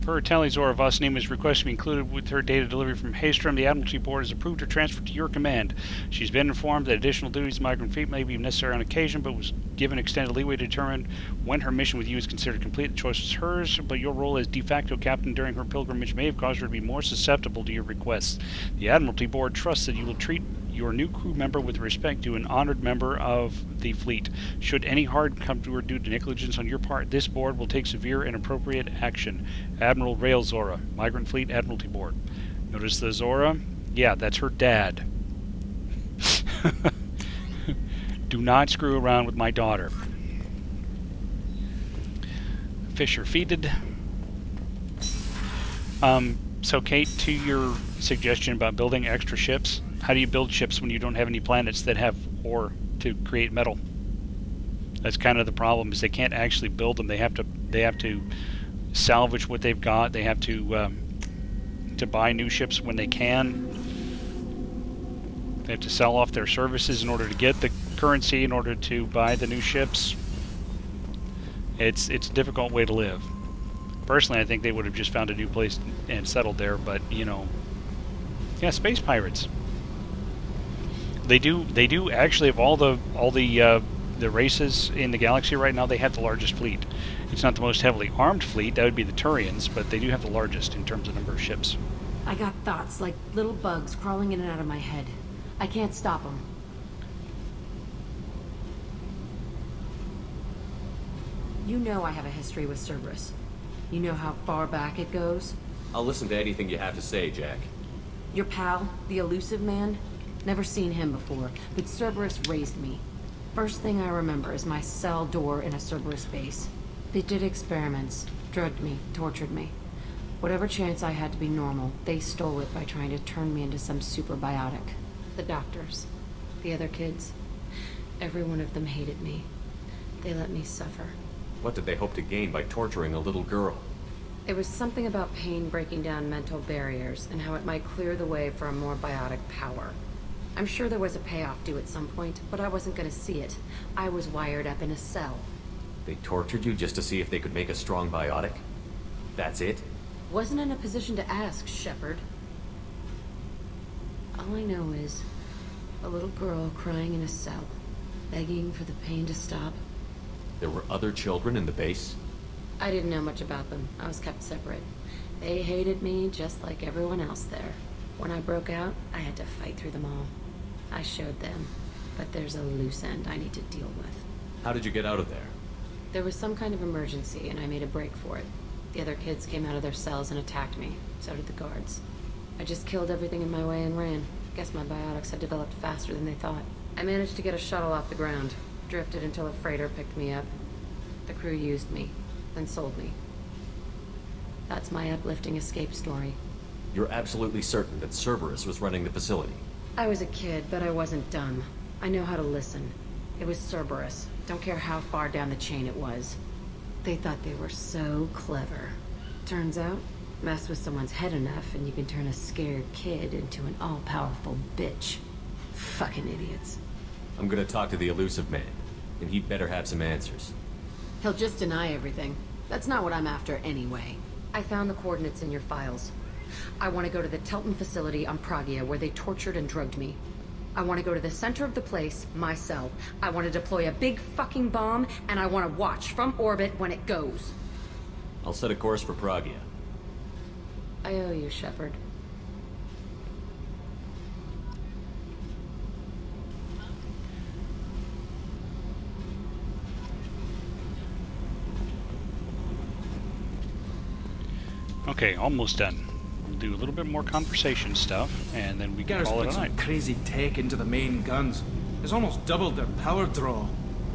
Per Talizora, Vosname is requested to be included with her data delivery from Haystrom. The Admiralty Board has approved her transfer to your command. She's been informed that additional duties of migrant fleet may be necessary on occasion, but was given extended leeway to determine when her mission with you is considered complete. The choice was hers, but your role as de facto captain during her pilgrimage may have caused her to be more susceptible to your requests. The Admiralty Board trusts that you will treat your new crew member with respect to an honored member of the fleet. Should any harm come to her due to negligence on your part, this board will take severe and appropriate action. Admiral Rail Zora, Migrant Fleet Admiralty Board. Notice the Zora? Yeah, that's her dad. Do not screw around with my daughter. Fish are feeded. So Kate, to your suggestion about building extra ships, how do you build ships when you don't have any planets that have ore to create metal? That's kind of the problem, is they can't actually build them. They have to salvage what they've got. They have to buy new ships when they can. They have to sell off their services in order to get the currency in order to buy the new ships. It's a difficult way to live. Personally, I think they would have just found a new place and settled there, but you know, yeah, space pirates. They do actually, of all the races in the galaxy right now, they have the largest fleet. It's not the most heavily armed fleet, that would be the Turians, but they do have the largest in terms of number of ships. I got thoughts like little bugs crawling in and out of my head. I can't stop them. You know I have a history with Cerberus. You know how far back it goes? I'll listen to anything you have to say, Jack. Your pal, the elusive man? Never seen him before, but Cerberus raised me. First thing I remember is my cell door in a Cerberus base. They did experiments, drugged me, tortured me. Whatever chance I had to be normal, they stole it by trying to turn me into some superbiotic. The doctors, the other kids, every one of them hated me. They let me suffer. What did they hope to gain by torturing a little girl? It was something about pain breaking down mental barriers and how it might clear the way for a more biotic power. I'm sure there was a payoff due at some point, but I wasn't going to see it. I was wired up in a cell. They tortured you just to see if they could make a strong biotic? That's it? Wasn't in a position to ask, Shepard. All I know is a little girl crying in a cell, begging for the pain to stop. There were other children in the base? I didn't know much about them. I was kept separate. They hated me just like everyone else there. When I broke out, I had to fight through them all. I showed them, but there's a loose end I need to deal with. How did you get out of there? There was some kind of emergency, and I made a break for it. The other kids came out of their cells and attacked me. So did the guards. I just killed everything in my way and ran. Guess my biotics had developed faster than they thought. I managed to get a shuttle off the ground. Drifted until a freighter picked me up. The crew used me, then sold me. That's my uplifting escape story. You're absolutely certain that Cerberus was running the facility? I was a kid, but I wasn't dumb. I know how to listen. It was Cerberus. Don't care how far down the chain it was. They thought they were so clever. Turns out, mess with someone's head enough and you can turn a scared kid into an all-powerful bitch. Fucking idiots. I'm gonna talk to the elusive man, and he'd better have some answers. He'll just deny everything. That's not what I'm after anyway. I found the coordinates in your files. I want to go to the Telton facility on Pragia where they tortured and drugged me. I want to go to the center of the place, my cell. I want to deploy a big fucking bomb, and I want to watch from orbit when it goes. I'll set a course for Pragia. I owe you, Shepard. Okay, almost done. We'll do a little bit more conversation stuff, and then we can call it a night. Put some crazy tech into the main guns. It's almost doubled their power draw.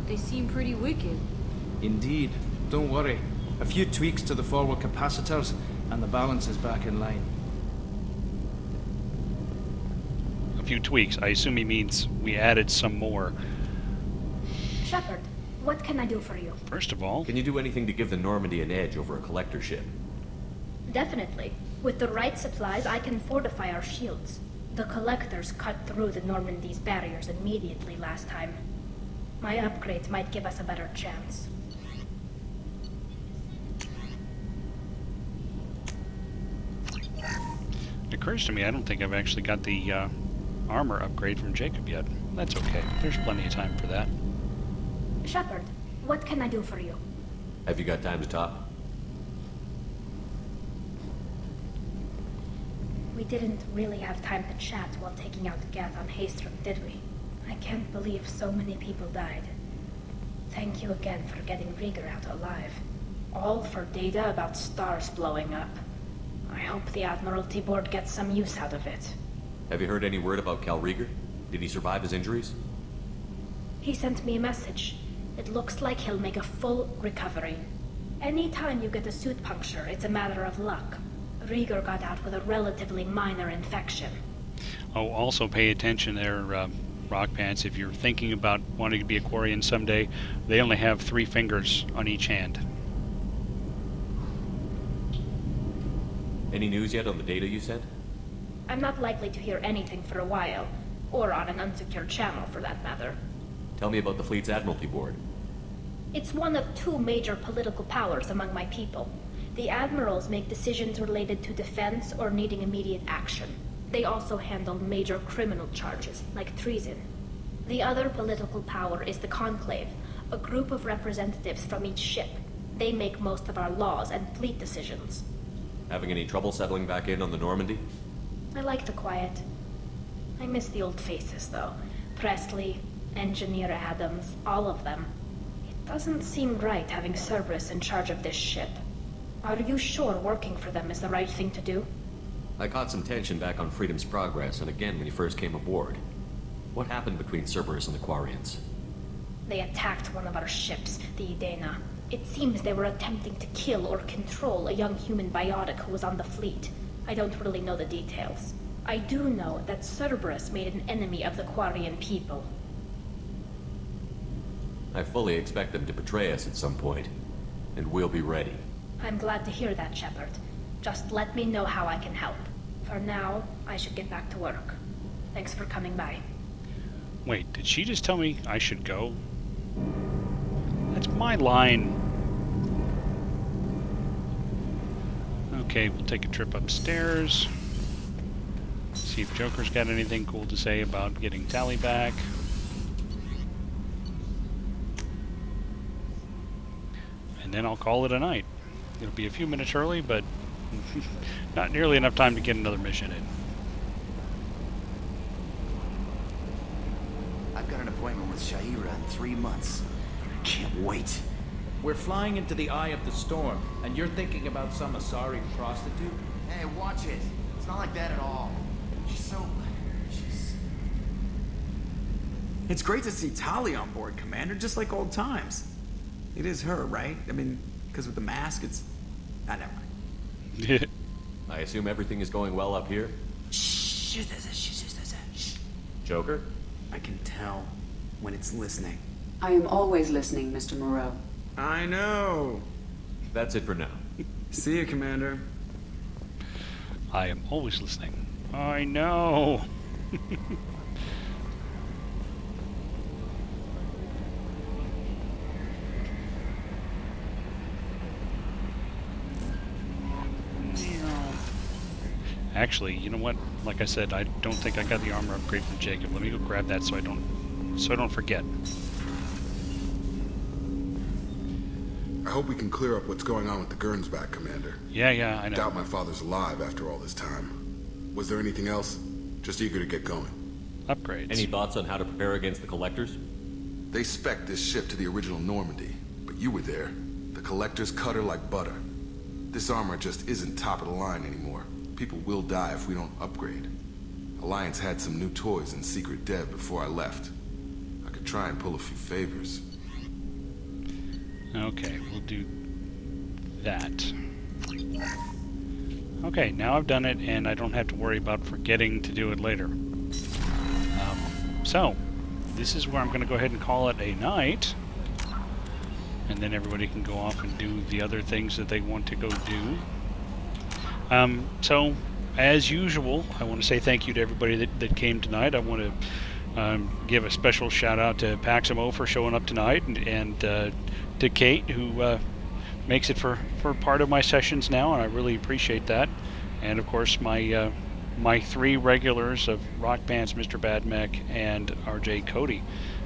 They seem pretty wicked. Indeed. Don't worry. A few tweaks to the forward capacitors, and the balance is back in line. A few tweaks. I assume he means we added some more. Shepard, what can I do for you? First of all... Can you do anything to give the Normandy an edge over a collector ship? Definitely. With the right supplies, I can fortify our shields. The Collectors cut through the Normandy's barriers immediately last time. My upgrades might give us a better chance. It occurs to me I don't think I've actually got the armor upgrade from Jacob yet. That's okay. There's plenty of time for that. Shepard, what can I do for you? Have you got time to talk? We didn't really have time to chat while taking out Geth on Haestrom, did we? I can't believe so many people died. Thank you again for getting Rieger out alive. All for data about stars blowing up. I hope the Admiralty Board gets some use out of it. Have you heard any word about Cal Rieger? Did he survive his injuries? He sent me a message. It looks like he'll make a full recovery. Anytime you get a suit puncture, it's a matter of luck. Rieger got out with a relatively minor infection. Oh, also pay attention there, Rock Pants. If you're thinking about wanting to be a Quarian someday, they only have 3 fingers on each hand. Any news yet on the data you sent? I'm not likely to hear anything for a while, or on an unsecured channel for that matter. Tell me about the fleet's Admiralty Board. It's one of 2 major political powers among my people. The admirals make decisions related to defense or needing immediate action. They also handle major criminal charges, like treason. The other political power is the Conclave, a group of representatives from each ship. They make most of our laws and fleet decisions. Having any trouble settling back in on the Normandy? I like the quiet. I miss the old faces, though. Presley, Engineer Adams, all of them. It doesn't seem right having Cerberus in charge of this ship. Are you sure working for them is the right thing to do? I caught some tension back on Freedom's Progress, and again when you first came aboard. What happened between Cerberus and the Quarians? They attacked one of our ships, the Idena. It seems they were attempting to kill or control a young human biotic who was on the fleet. I don't really know the details. I do know that Cerberus made an enemy of the Quarian people. I fully expect them to betray us at some point, and we'll be ready. I'm glad to hear that, Shepard. Just let me know how I can help. For now, I should get back to work. Thanks for coming by. Wait, did she just tell me I should go? That's my line. Okay, we'll take a trip upstairs. See if Joker's got anything cool to say about getting Tali back. And then I'll call it a night. It'll be a few minutes early, but not nearly enough time to get another mission in. I've got an appointment with Sha'ira in 3 months. I can't wait. We're flying into the eye of the storm, and you're thinking about some Asari prostitute? Hey, watch it. It's not like that at all. She's... It's great to see Tali on board, Commander, just like old times. It is her, right? I mean, because with the mask, it's... Ah, never mind. I assume everything is going well up here? Shh. Joker? I can tell when it's listening. I am always listening, Mr. Moreau. I know. That's it for now. See you, Commander. I am always listening. I know. Actually, you know what? Like I said, I don't think I got the armor upgrade from Jacob. Let me go grab that so I don't forget. I hope we can clear up what's going on with the Gernsback, Commander. Yeah, I know. Doubt my father's alive after all this time. Was there anything else? Just eager to get going. Upgrades. Any thoughts on how to prepare against the Collectors? They spec'd this ship to the original Normandy, but you were there. The Collectors cut her like butter. This armor just isn't top of the line anymore. People will die if we don't upgrade. Alliance had some new toys in secret dev before I left. I could try and pull a few favors. Okay, we'll do that. Okay, now I've done it, and I don't have to worry about forgetting to do it later. So, this is where I'm going to go ahead and call it a night. And then everybody can go off and do the other things that they want to go do. So, as usual, I want to say thank you to everybody that came tonight. I want to give a special shout out to Paximo for showing up tonight, and to Kate, who makes it for part of my sessions now, and I really appreciate that. And of course my my 3 regulars of Rock Pants, Mr. Bad Mech, and RJ Cody.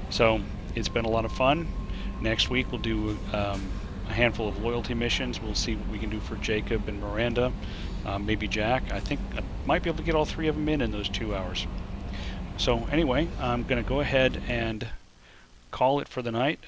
So it's been a lot of fun. Next week we'll do a handful of loyalty missions. We'll see what we can do for Jacob and Miranda, maybe Jack. I think I might be able to get all 3 of them in those 2 hours. So anyway, I'm going to go ahead and call it for the night.